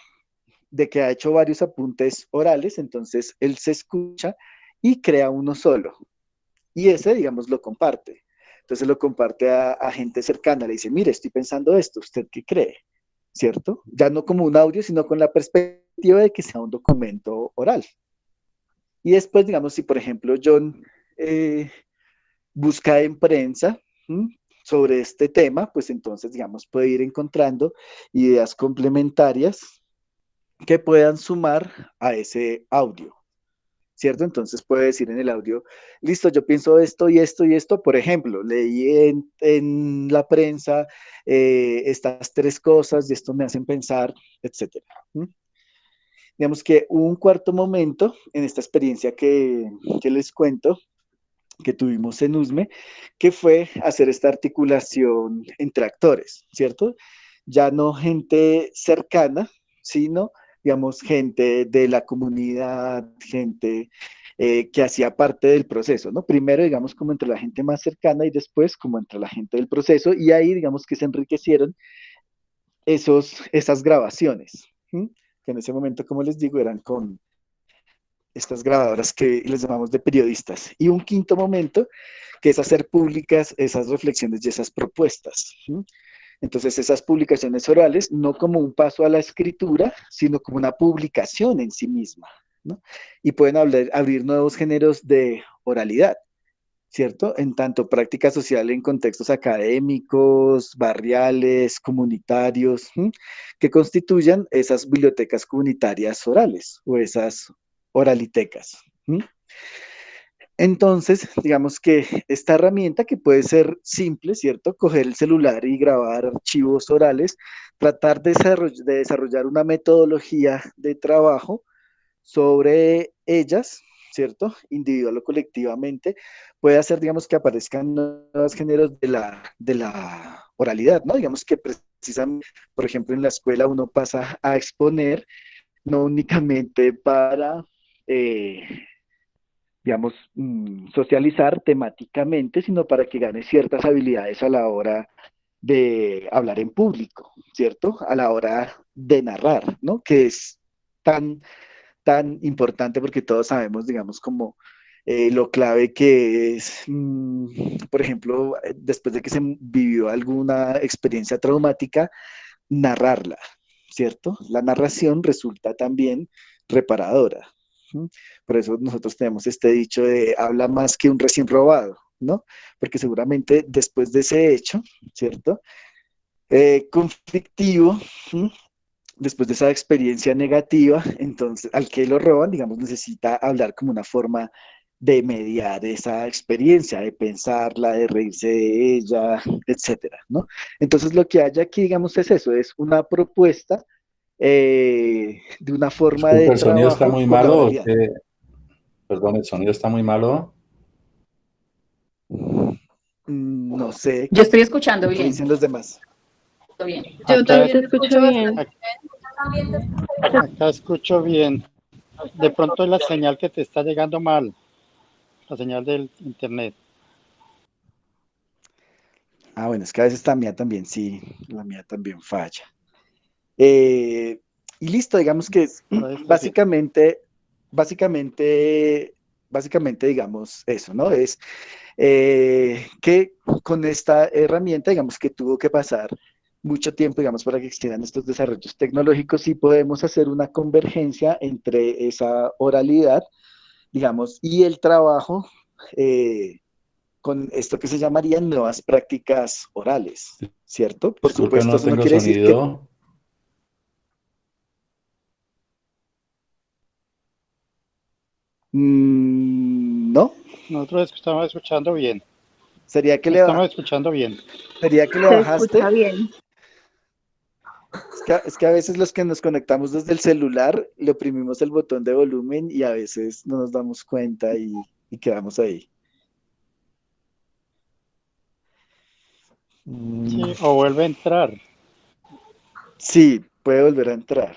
de que ha hecho varios apuntes orales, entonces él se escucha y crea uno solo. Y ese, digamos, lo comparte. Entonces lo comparte a gente cercana, le dice, mire, estoy pensando esto, ¿usted qué cree? ¿Cierto? Ya no como un audio, sino con la perspectiva de que sea un documento oral. Y después, digamos, si por ejemplo John busca en prensa sobre este tema, pues entonces, digamos, puede ir encontrando ideas complementarias que puedan sumar a ese audio, ¿cierto? Entonces puede decir en el audio, listo, yo pienso esto y esto y esto, por ejemplo, leí en la prensa estas 3 cosas y esto me hacen pensar, etcétera. Digamos que hubo un cuarto momento en esta experiencia que les cuento, que tuvimos en USME, que fue hacer esta articulación entre actores, ¿cierto? Ya no gente cercana, sino, digamos, gente de la comunidad, gente que hacía parte del proceso, ¿no? Primero, digamos, como entre la gente más cercana y después como entre la gente del proceso, y ahí, digamos, que se enriquecieron esas grabaciones, ¿sí?, que en ese momento, como les digo, eran con estas grabadoras que les llamamos de periodistas. Y un quinto momento, que es hacer públicas esas reflexiones y esas propuestas, ¿sí? Entonces, esas publicaciones orales, no como un paso a la escritura, sino como una publicación en sí misma, ¿no? Y pueden abrir nuevos géneros de oralidad. ¿cierto? En tanto práctica social en contextos académicos, barriales, comunitarios, que constituyan esas bibliotecas comunitarias orales o esas oralitecas. Entonces, digamos que esta herramienta que puede ser simple, ¿cierto? Coger el celular y grabar archivos orales, tratar de desarrollar una metodología de trabajo sobre ellas, ¿cierto? Individual o colectivamente, puede hacer, digamos, que aparezcan nuevos géneros de la oralidad, ¿no? Digamos que precisamente, por ejemplo, en la escuela uno pasa a exponer no únicamente para, digamos, socializar temáticamente, sino para que gane ciertas habilidades a la hora de hablar en público, ¿cierto? A la hora de narrar, ¿no? Que es tan importante porque todos sabemos, digamos, como lo clave que es, por ejemplo, después de que se vivió alguna experiencia traumática, narrarla, ¿cierto? La narración resulta también reparadora. Por eso nosotros tenemos este dicho de habla más que un recién robado, ¿no? Porque seguramente después de ese hecho, ¿cierto? Conflictivo, después de esa experiencia negativa, entonces al que lo roban, digamos, necesita hablar como una forma de mediar esa experiencia, de pensarla, de reírse de ella, etcétera, ¿no? Entonces lo que hay aquí, digamos, es eso, es una propuesta de una forma Disculpe, de ¿el sonido está trabajo muy con la malo o oralidad. qué? Perdón, ¿el sonido está muy malo? No sé, Yo estoy escuchando ¿qué bien. dicen los demás? Bien. Yo Acá, también te escucho bien. bastante. acá escucho bien. De pronto es la señal que te está llegando mal, la señal del internet. Ah, bueno, es que a veces la mía también, sí, la mía también falla. Y listo, digamos que es Por ahí está bien. básicamente, digamos, eso, ¿no? Es que con esta herramienta, digamos que tuvo que pasar mucho tiempo, digamos, para que existieran estos desarrollos tecnológicos y podemos hacer una convergencia entre esa oralidad, digamos, y el trabajo con esto que se llamarían nuevas prácticas orales, ¿cierto? Por Disculpe, supuesto, no eso no tengo quiere decir que sonido. no, Nosotros estamos escuchando bien. sería que Estamos escuchando bien. Se bajaste. escucha bien. Es que a veces los que nos conectamos desde el celular le oprimimos el botón de volumen y a veces no nos damos cuenta y quedamos ahí. Sí, o vuelve a entrar. Sí, puede volver a entrar.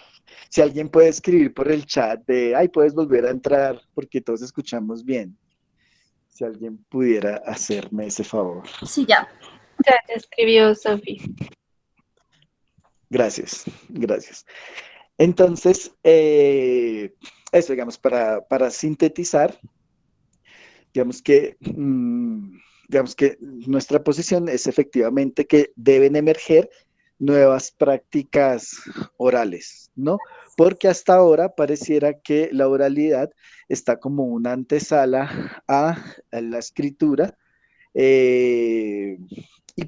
Si alguien puede escribir por el chat de, ay, puedes volver a entrar porque todos escuchamos bien. Si alguien pudiera hacerme ese favor. Sí, ya. Ya te escribió Sofi. Gracias, gracias. Entonces, eso, digamos, para sintetizar, digamos que nuestra posición es efectivamente que deben emerger nuevas prácticas orales, ¿no? Porque hasta ahora pareciera que la oralidad está como una antesala a la escritura, y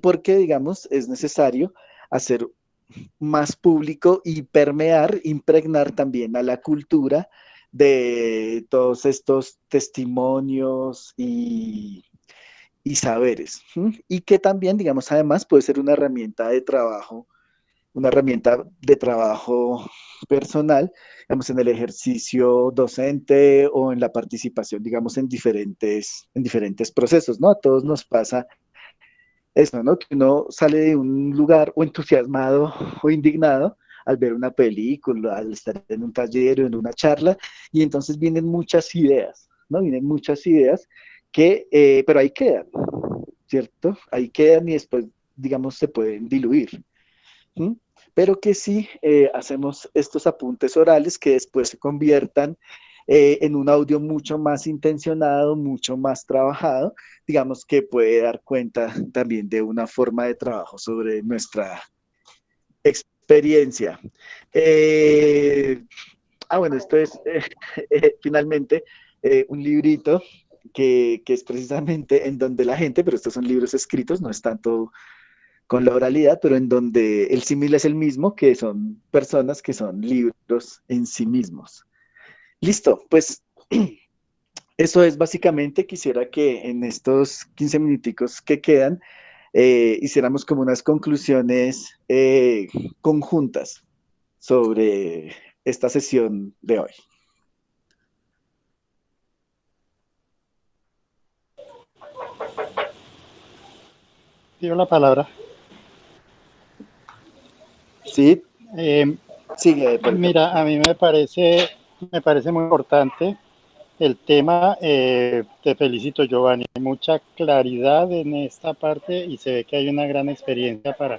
porque, digamos, es necesario hacer más público y permear, impregnar también a la cultura de todos estos testimonios y saberes. Y que también, digamos, además puede ser una herramienta de trabajo personal, digamos, en el ejercicio docente o en la participación, digamos, en diferentes procesos, ¿no? A todos nos pasa eso, ¿no? Que uno sale de un lugar o entusiasmado o indignado al ver una película, al estar en un taller o en una charla, y entonces vienen muchas ideas, ¿no? Vienen muchas ideas pero ahí quedan, ¿cierto? Ahí quedan y después, digamos, se pueden diluir. ¿Sí? Pero que sí hacemos estos apuntes orales que después se conviertan en un audio mucho más intencionado, mucho más trabajado, digamos que puede dar cuenta también de una forma de trabajo sobre nuestra experiencia. Bueno, esto es finalmente un librito que es precisamente en donde la gente, pero estos son libros escritos, no es tanto con la oralidad, pero en donde el símil es el mismo, que son personas que son libros en sí mismos. Listo, pues eso es básicamente, quisiera que en estos 15 minuticos que quedan, hiciéramos como unas conclusiones conjuntas sobre esta sesión de hoy. Pido la palabra. Sí, sigue. Mira, a mí me parece muy importante el tema. Te felicito, Giovanni. Hay mucha claridad en esta parte y se ve que hay una gran experiencia para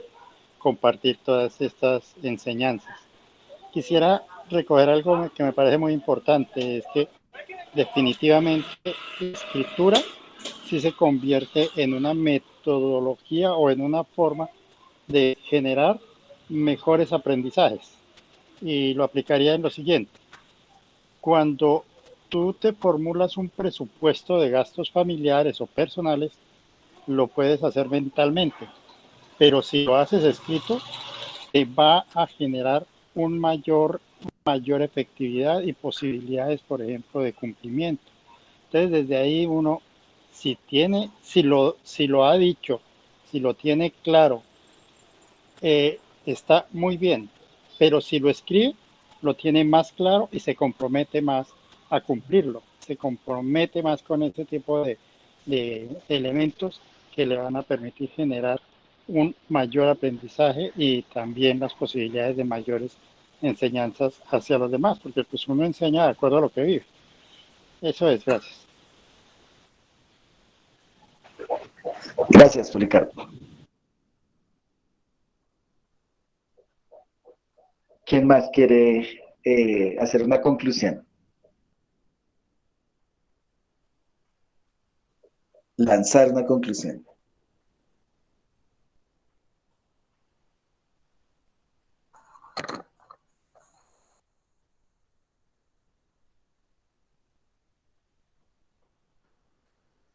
compartir todas estas enseñanzas. Quisiera recoger algo que me parece muy importante, es que definitivamente la escritura sí se convierte en una metodología o en una forma de generar mejores aprendizajes. Y lo aplicaría en lo siguiente. Cuando tú te formulas un presupuesto de gastos familiares o personales, lo puedes hacer mentalmente, pero si lo haces escrito, te va a generar mayor efectividad y posibilidades, por ejemplo, de cumplimiento. Entonces, desde ahí uno, si lo ha dicho, si lo tiene claro, está muy bien, pero si lo escribe, lo tiene más claro y se compromete más a cumplirlo, se compromete más con ese tipo de elementos que le van a permitir generar un mayor aprendizaje y también las posibilidades de mayores enseñanzas hacia los demás, porque pues uno enseña de acuerdo a lo que vive. Eso es, gracias. Gracias, Policarpo. ¿Quién más quiere hacer una conclusión? Lanzar una conclusión.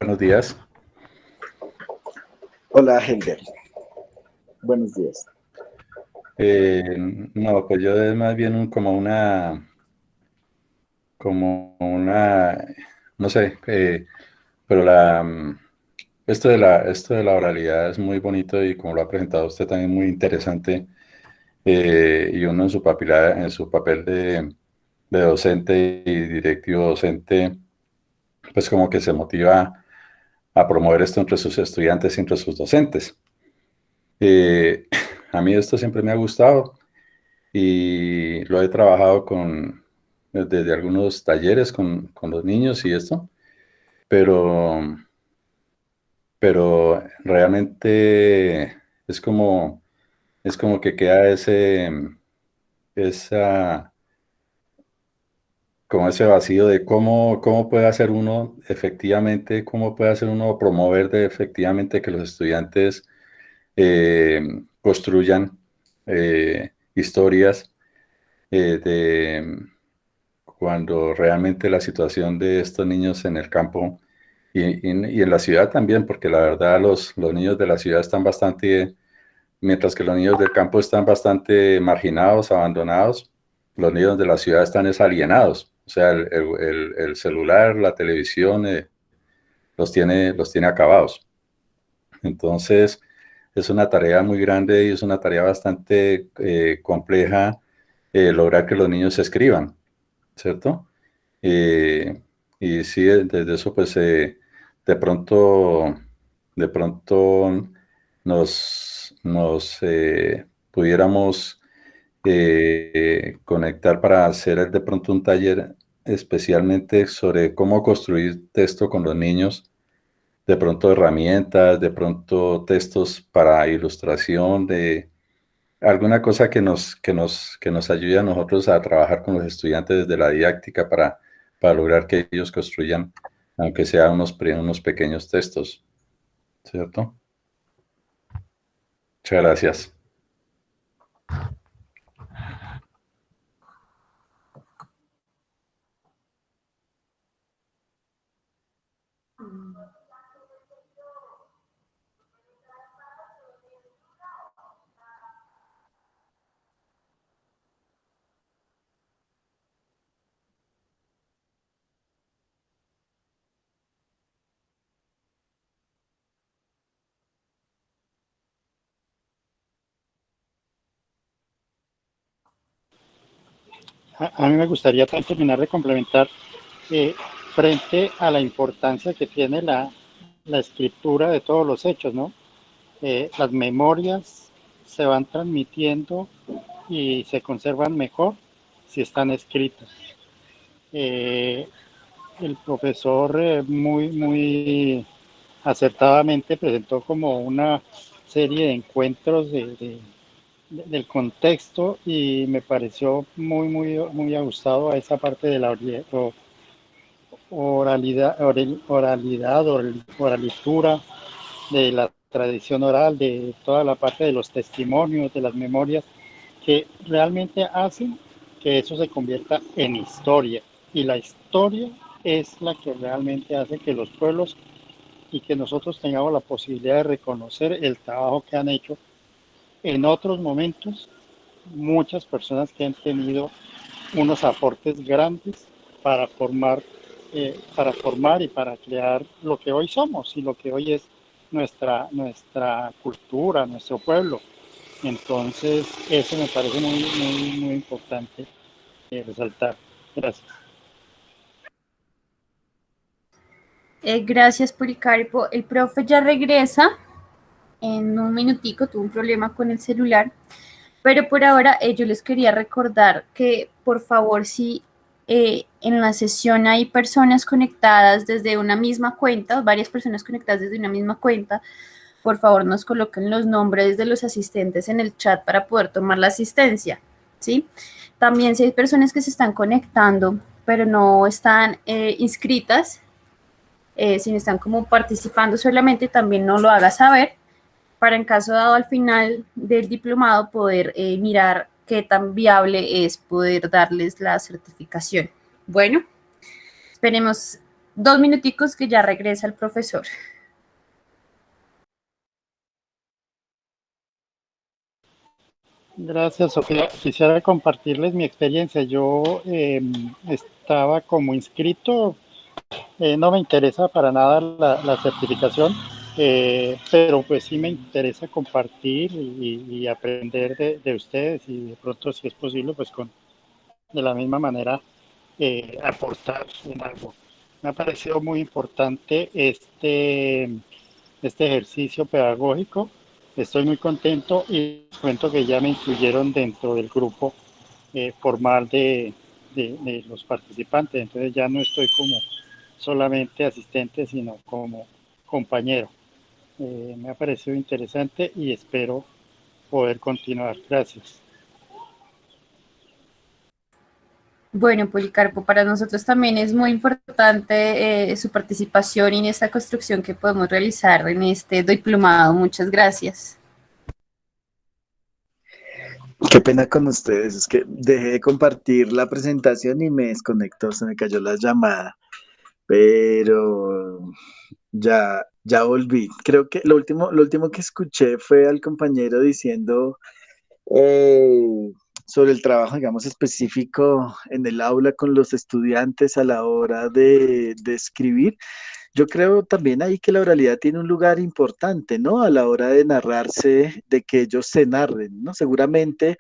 Buenos días. Hola, Helder. Buenos días. No, pues yo es más bien como una, no sé, pero esto de la oralidad es muy bonito y como lo ha presentado usted también muy interesante, y uno en su papel de docente y directivo docente, pues como que se motiva a promover esto entre sus estudiantes y entre sus docentes. A mí esto siempre me ha gustado y lo he trabajado desde algunos talleres con los niños y esto, pero realmente es como que queda esa, como ese vacío de cómo puede hacer uno efectivamente, cómo puede hacer uno promover efectivamente que los estudiantes construyan historias de cuando realmente la situación de estos niños en el campo y en la ciudad también, porque la verdad los niños de la ciudad están bastante, mientras que los niños del campo están bastante marginados, abandonados, los niños de la ciudad están alienados. O sea, el celular, la televisión, los tiene acabados. Entonces, es una tarea muy grande y es una tarea bastante compleja lograr que los niños se escriban, ¿cierto? Y sí, desde eso, pues, de pronto nos pudiéramos conectar para hacer de pronto un taller especialmente sobre cómo construir texto con los niños, de pronto herramientas, de pronto textos para ilustración, de alguna cosa que nos ayude a nosotros a trabajar con los estudiantes desde la didáctica para lograr que ellos construyan, aunque sea unos pequeños textos, ¿cierto? Muchas gracias. a mí me gustaría también terminar de complementar frente a la importancia que tiene la escritura de todos los hechos, ¿no? Las memorias se van transmitiendo y se conservan mejor si están escritas. El profesor muy acertadamente presentó como una serie de encuentros del contexto y me pareció muy ajustado a esa parte de la oralitura, de la tradición oral, de toda la parte de los testimonios, de las memorias, que realmente hacen que eso se convierta en historia. Y la historia es la que realmente hace que los pueblos y que nosotros tengamos la posibilidad de reconocer el trabajo que han hecho en otros momentos muchas personas que han tenido unos aportes grandes para formar y para crear lo que hoy somos y lo que hoy es nuestra cultura, nuestro pueblo. Entonces, eso me parece muy importante resaltar. Gracias. Gracias, Policarpo. El profe ya regresa en un minutico, tuvo un problema con el celular, pero por ahora yo les quería recordar que por favor si en la sesión hay personas conectadas desde una misma cuenta, varias personas conectadas desde una misma cuenta, por favor nos coloquen los nombres de los asistentes en el chat para poder tomar la asistencia, ¿sí? También si hay personas que se están conectando, pero no están inscritas, si no están como participando solamente, también no lo haga saber, para en caso dado al final del diplomado poder mirar qué tan viable es poder darles la certificación. Bueno, esperemos 2 minuticos que ya regresa el profesor. Gracias, Sofía. Quisiera compartirles mi experiencia. Yo estaba como inscrito, no me interesa para nada la certificación, pero pues sí me interesa compartir y aprender de ustedes y de pronto, si es posible, pues de la misma manera aportar en algo. Me ha parecido muy importante este ejercicio pedagógico. Estoy muy contento y les cuento que ya me incluyeron dentro del grupo formal de los participantes. Entonces ya no estoy como solamente asistente, sino como compañero. Me ha parecido interesante y espero poder continuar. Gracias. Bueno, Policarpo, para nosotros también es muy importante su participación en esta construcción que podemos realizar en este diplomado. Muchas gracias. Qué pena con ustedes, es que dejé de compartir la presentación y me desconectó, se me cayó la llamada, pero ya volví. Creo que lo último que escuché fue al compañero diciendo eh, sobre el trabajo, digamos, específico en el aula con los estudiantes a la hora de escribir. Yo creo también ahí que la oralidad tiene un lugar importante, ¿no? A la hora de narrarse, de que ellos se narren, ¿no? Seguramente,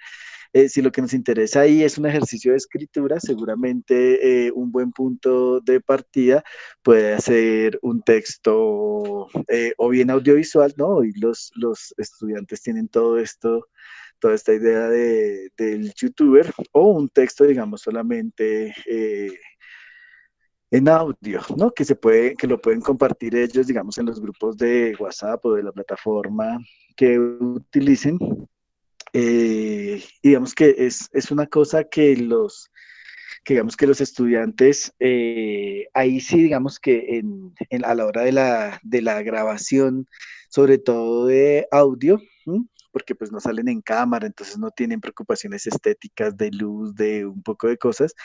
si lo que nos interesa ahí es un ejercicio de escritura, seguramente un buen punto de partida puede ser un texto o bien audiovisual, ¿no? Hoy los estudiantes tienen todo esto, toda esta idea del youtuber, o un texto, digamos, solamente en audio, ¿no? Que lo pueden compartir ellos, digamos, en los grupos de WhatsApp o de la plataforma que utilicen. Y digamos que es una cosa digamos que los estudiantes, ahí sí, digamos que a la hora de la grabación, sobre todo de audio, ¿m? Porque pues no salen en cámara, entonces no tienen preocupaciones estéticas de luz, de un poco de cosas,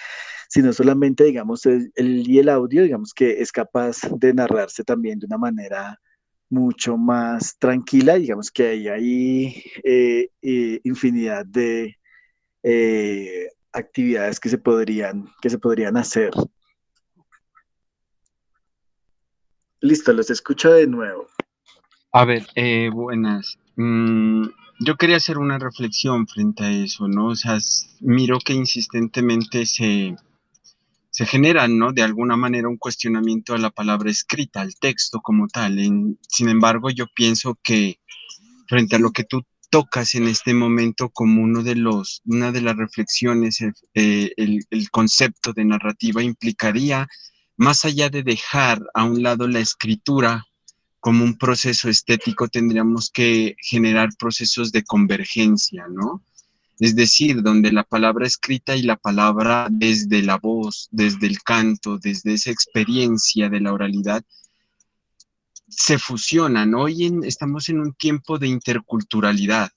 sino solamente, digamos, y el audio, digamos que es capaz de narrarse también de una manera mucho más tranquila, digamos que ahí hay infinidad de actividades que se podrían hacer. Listo, los escucho de nuevo. A ver, buenas. Yo quería hacer una reflexión frente a eso, ¿no? O sea, miro que insistentemente se genera, ¿no? De alguna manera un cuestionamiento a la palabra escrita, al texto como tal. Sin embargo, yo pienso que frente a lo que tú tocas en este momento como una de las reflexiones, el concepto de narrativa implicaría, más allá de dejar a un lado la escritura como un proceso estético, tendríamos que generar procesos de convergencia, ¿no? Es decir, donde la palabra escrita y la palabra desde la voz, desde el canto, desde esa experiencia de la oralidad, se fusionan. Estamos en un tiempo de interculturalidad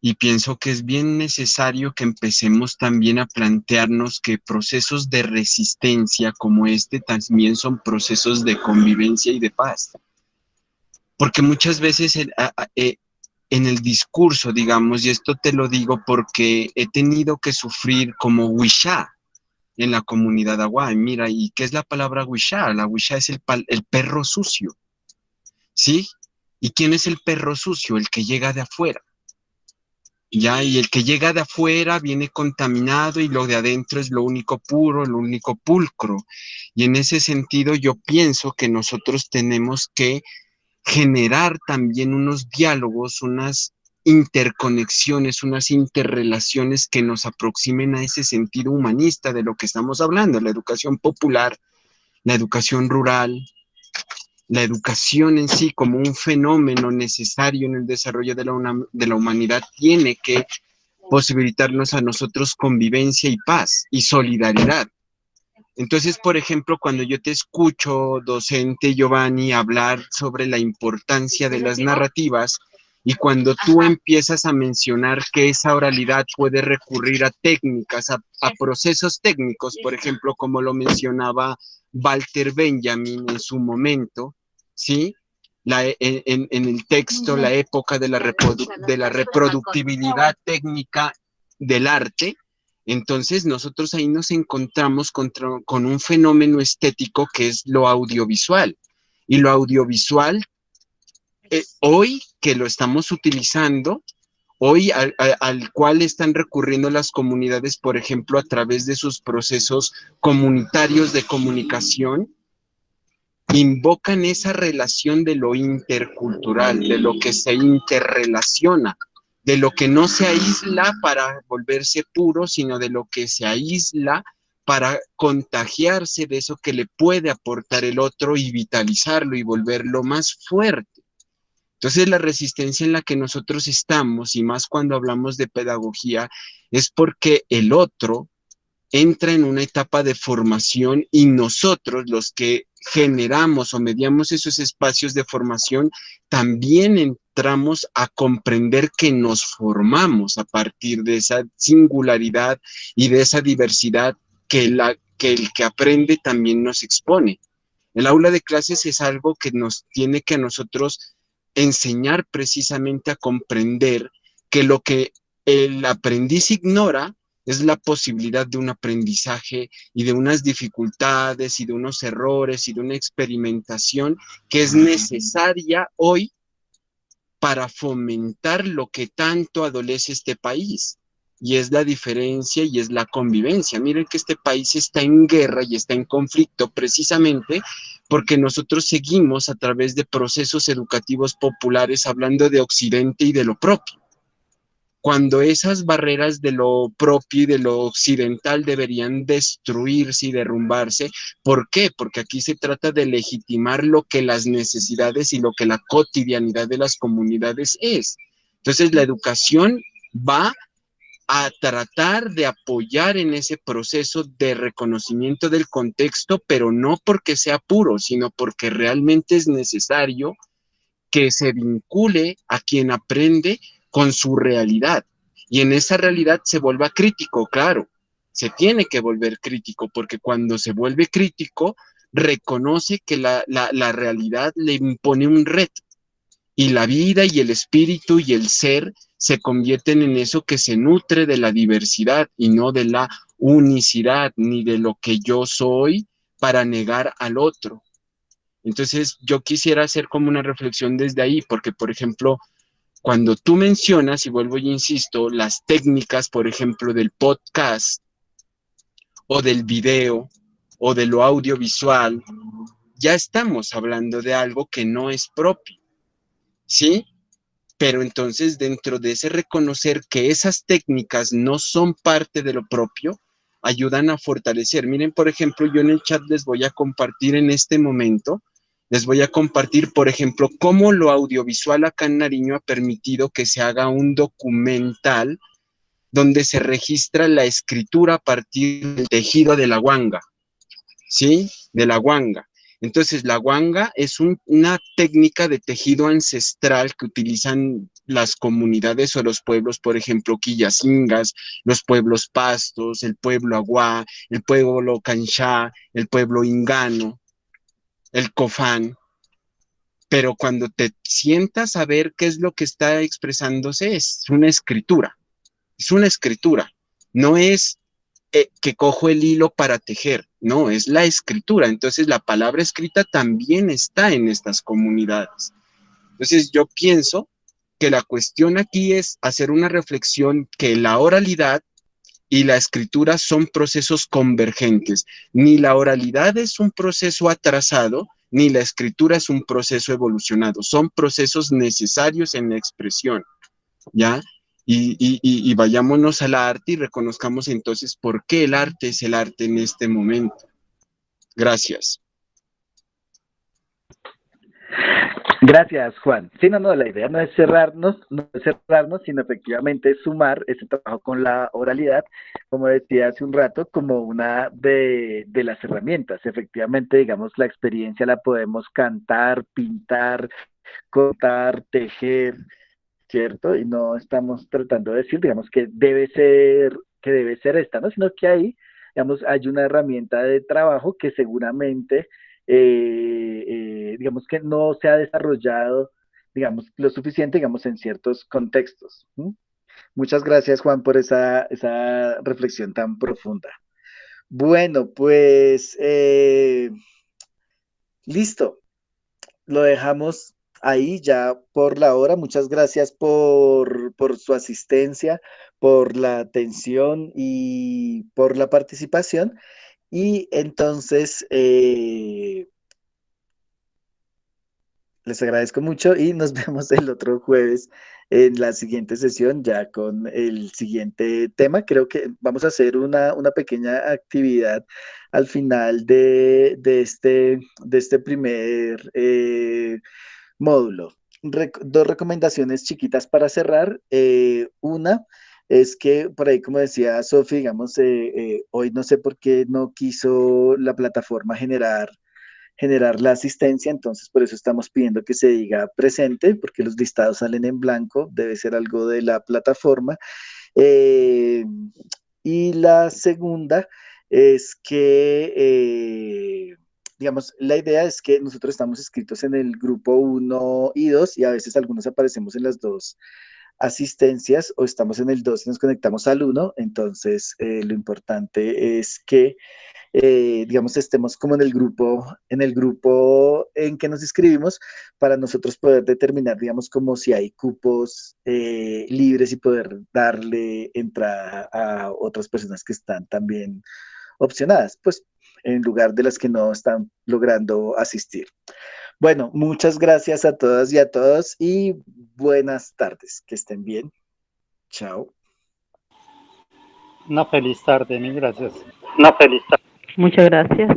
y pienso que es bien necesario que empecemos también a plantearnos que procesos de resistencia como este también son procesos de convivencia y de paz. Porque muchas veces en el discurso, digamos, y esto te lo digo porque he tenido que sufrir como wisha en la comunidad Aguay. Mira, ¿y qué es la palabra wisha? La wisha es el perro sucio, ¿sí? ¿Y quién es el perro sucio? El que llega de afuera. Ya, y el que llega de afuera viene contaminado y lo de adentro es lo único puro, lo único pulcro. Y en ese sentido yo pienso que nosotros tenemos que generar también unos diálogos, unas interconexiones, unas interrelaciones que nos aproximen a ese sentido humanista de lo que estamos hablando, la educación popular, la educación rural, la educación en sí como un fenómeno necesario en el desarrollo de la humanidad tiene que posibilitarnos a nosotros convivencia y paz y solidaridad. Entonces, por ejemplo, cuando yo te escucho, docente Giovanni, hablar sobre la importancia de las narrativas y cuando tú empiezas a mencionar que esa oralidad puede recurrir a técnicas, a procesos técnicos, por ejemplo, como lo mencionaba Walter Benjamin en su momento, ¿sí? En el texto, la época de la reproductibilidad técnica del arte. Entonces nosotros ahí nos encontramos con un fenómeno estético que es lo audiovisual. Y lo audiovisual, hoy que lo estamos utilizando, hoy al cual están recurriendo las comunidades, por ejemplo, a través de sus procesos comunitarios de comunicación, invocan esa relación de lo intercultural, de lo que se interrelaciona, de lo que no se aísla para volverse puro, sino de lo que se aísla para contagiarse de eso que le puede aportar el otro y vitalizarlo y volverlo más fuerte. Entonces la resistencia en la que nosotros estamos, y más cuando hablamos de pedagogía, es porque el otro entra en una etapa de formación y nosotros, los que generamos o mediamos esos espacios de formación, también entramos a comprender que nos formamos a partir de esa singularidad y de esa diversidad que el que aprende también nos expone. El aula de clases es algo que nos tiene que a nosotros enseñar precisamente a comprender que lo que el aprendiz ignora es la posibilidad de un aprendizaje y de unas dificultades y de unos errores y de una experimentación que es necesaria hoy para fomentar lo que tanto adolece este país. Y es la diferencia y es la convivencia. Miren que este país está en guerra y está en conflicto precisamente porque nosotros seguimos a través de procesos educativos populares hablando de Occidente y de lo propio, cuando esas barreras de lo propio y de lo occidental deberían destruirse y derrumbarse. ¿Por qué? Porque aquí se trata de legitimar lo que las necesidades y lo que la cotidianidad de las comunidades es. Entonces, la educación va a tratar de apoyar en ese proceso de reconocimiento del contexto, pero no porque sea puro, sino porque realmente es necesario que se vincule a quien aprende con su realidad. Y en esa realidad se vuelva crítico, claro. Se tiene que volver crítico, porque cuando se vuelve crítico, reconoce que la realidad le impone un reto. Y la vida y el espíritu y el ser se convierten en eso que se nutre de la diversidad y no de la unicidad, ni de lo que yo soy para negar al otro. Entonces, yo quisiera hacer como una reflexión desde ahí, porque, por ejemplo, Cuando tú mencionas, y vuelvo y insisto, las técnicas, por ejemplo, del podcast o del video o de lo audiovisual, ya estamos hablando de algo que no es propio, ¿sí? Pero entonces dentro de ese reconocer que esas técnicas no son parte de lo propio, ayudan a fortalecer. Miren, por ejemplo, yo en el chat les voy a compartir en este momento, les voy a compartir, por ejemplo, cómo lo audiovisual acá en Nariño ha permitido que se haga un documental donde se registra la escritura a partir del tejido de la guanga, ¿sí? De la guanga. Entonces, la guanga es una técnica de tejido ancestral que utilizan las comunidades o los pueblos, por ejemplo, Quillacingas, los pueblos Pastos, el pueblo Aguá, el pueblo Canchá, el pueblo Ingano, el Cofán. Pero cuando te sientas a ver qué es lo que está expresándose, es una escritura, no es que cojo el hilo para tejer, no, es la escritura. Entonces la palabra escrita también está en estas comunidades. Entonces yo pienso que la cuestión aquí es hacer una reflexión que la oralidad y la escritura son procesos convergentes. Ni la oralidad es un proceso atrasado, ni la escritura es un proceso evolucionado. Son procesos necesarios en la expresión, ¿ya? Y vayámonos al arte y reconozcamos entonces por qué el arte es el arte en este momento. Gracias. Gracias, Juan. Sí, no, la idea no es cerrarnos, sino efectivamente sumar ese trabajo con la oralidad, como decía hace un rato, como una de las herramientas. Efectivamente, digamos, la experiencia la podemos cantar, pintar, contar, tejer, ¿cierto? Y no estamos tratando de decir, digamos, que debe ser esta, ¿no? Sino que ahí, digamos, hay una herramienta de trabajo que seguramente, digamos, que no se ha desarrollado, digamos, lo suficiente, digamos, en ciertos contextos. ¿Mm? Muchas gracias, Juan, por esa reflexión tan profunda. Bueno, pues, listo. Lo dejamos ahí ya por la hora. Muchas gracias por su asistencia, por la atención y por la participación. Y entonces, les agradezco mucho y nos vemos el otro jueves en la siguiente sesión, ya con el siguiente tema. Creo que vamos a hacer una pequeña actividad al final de este primer módulo. Dos recomendaciones chiquitas para cerrar. Una es que por ahí, como decía Sofi, digamos, hoy no sé por qué no quiso la plataforma generar la asistencia, entonces por eso estamos pidiendo que se diga presente, porque los listados salen en blanco, debe ser algo de la plataforma. Eh, y la segunda es que, digamos, la idea es que nosotros estamos inscritos en el grupo 1 y 2 y a veces algunos aparecemos en las dos asistencias o estamos en el 2 y nos conectamos al 1, entonces lo importante es que digamos, estemos como en el grupo en que nos inscribimos para nosotros poder determinar, digamos, como si hay cupos libres y poder darle entrada a otras personas que están también opcionadas, pues en lugar de las que no están logrando asistir. Bueno, muchas gracias a todas y a todos y buenas tardes. Que estén bien. Chao. Una feliz tarde, mil gracias. Muchas gracias.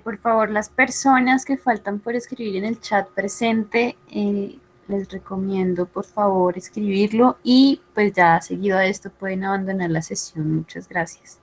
Por favor, las personas que faltan por escribir en el chat presente, les recomiendo por favor escribirlo y pues ya seguido a esto pueden abandonar la sesión. Muchas gracias.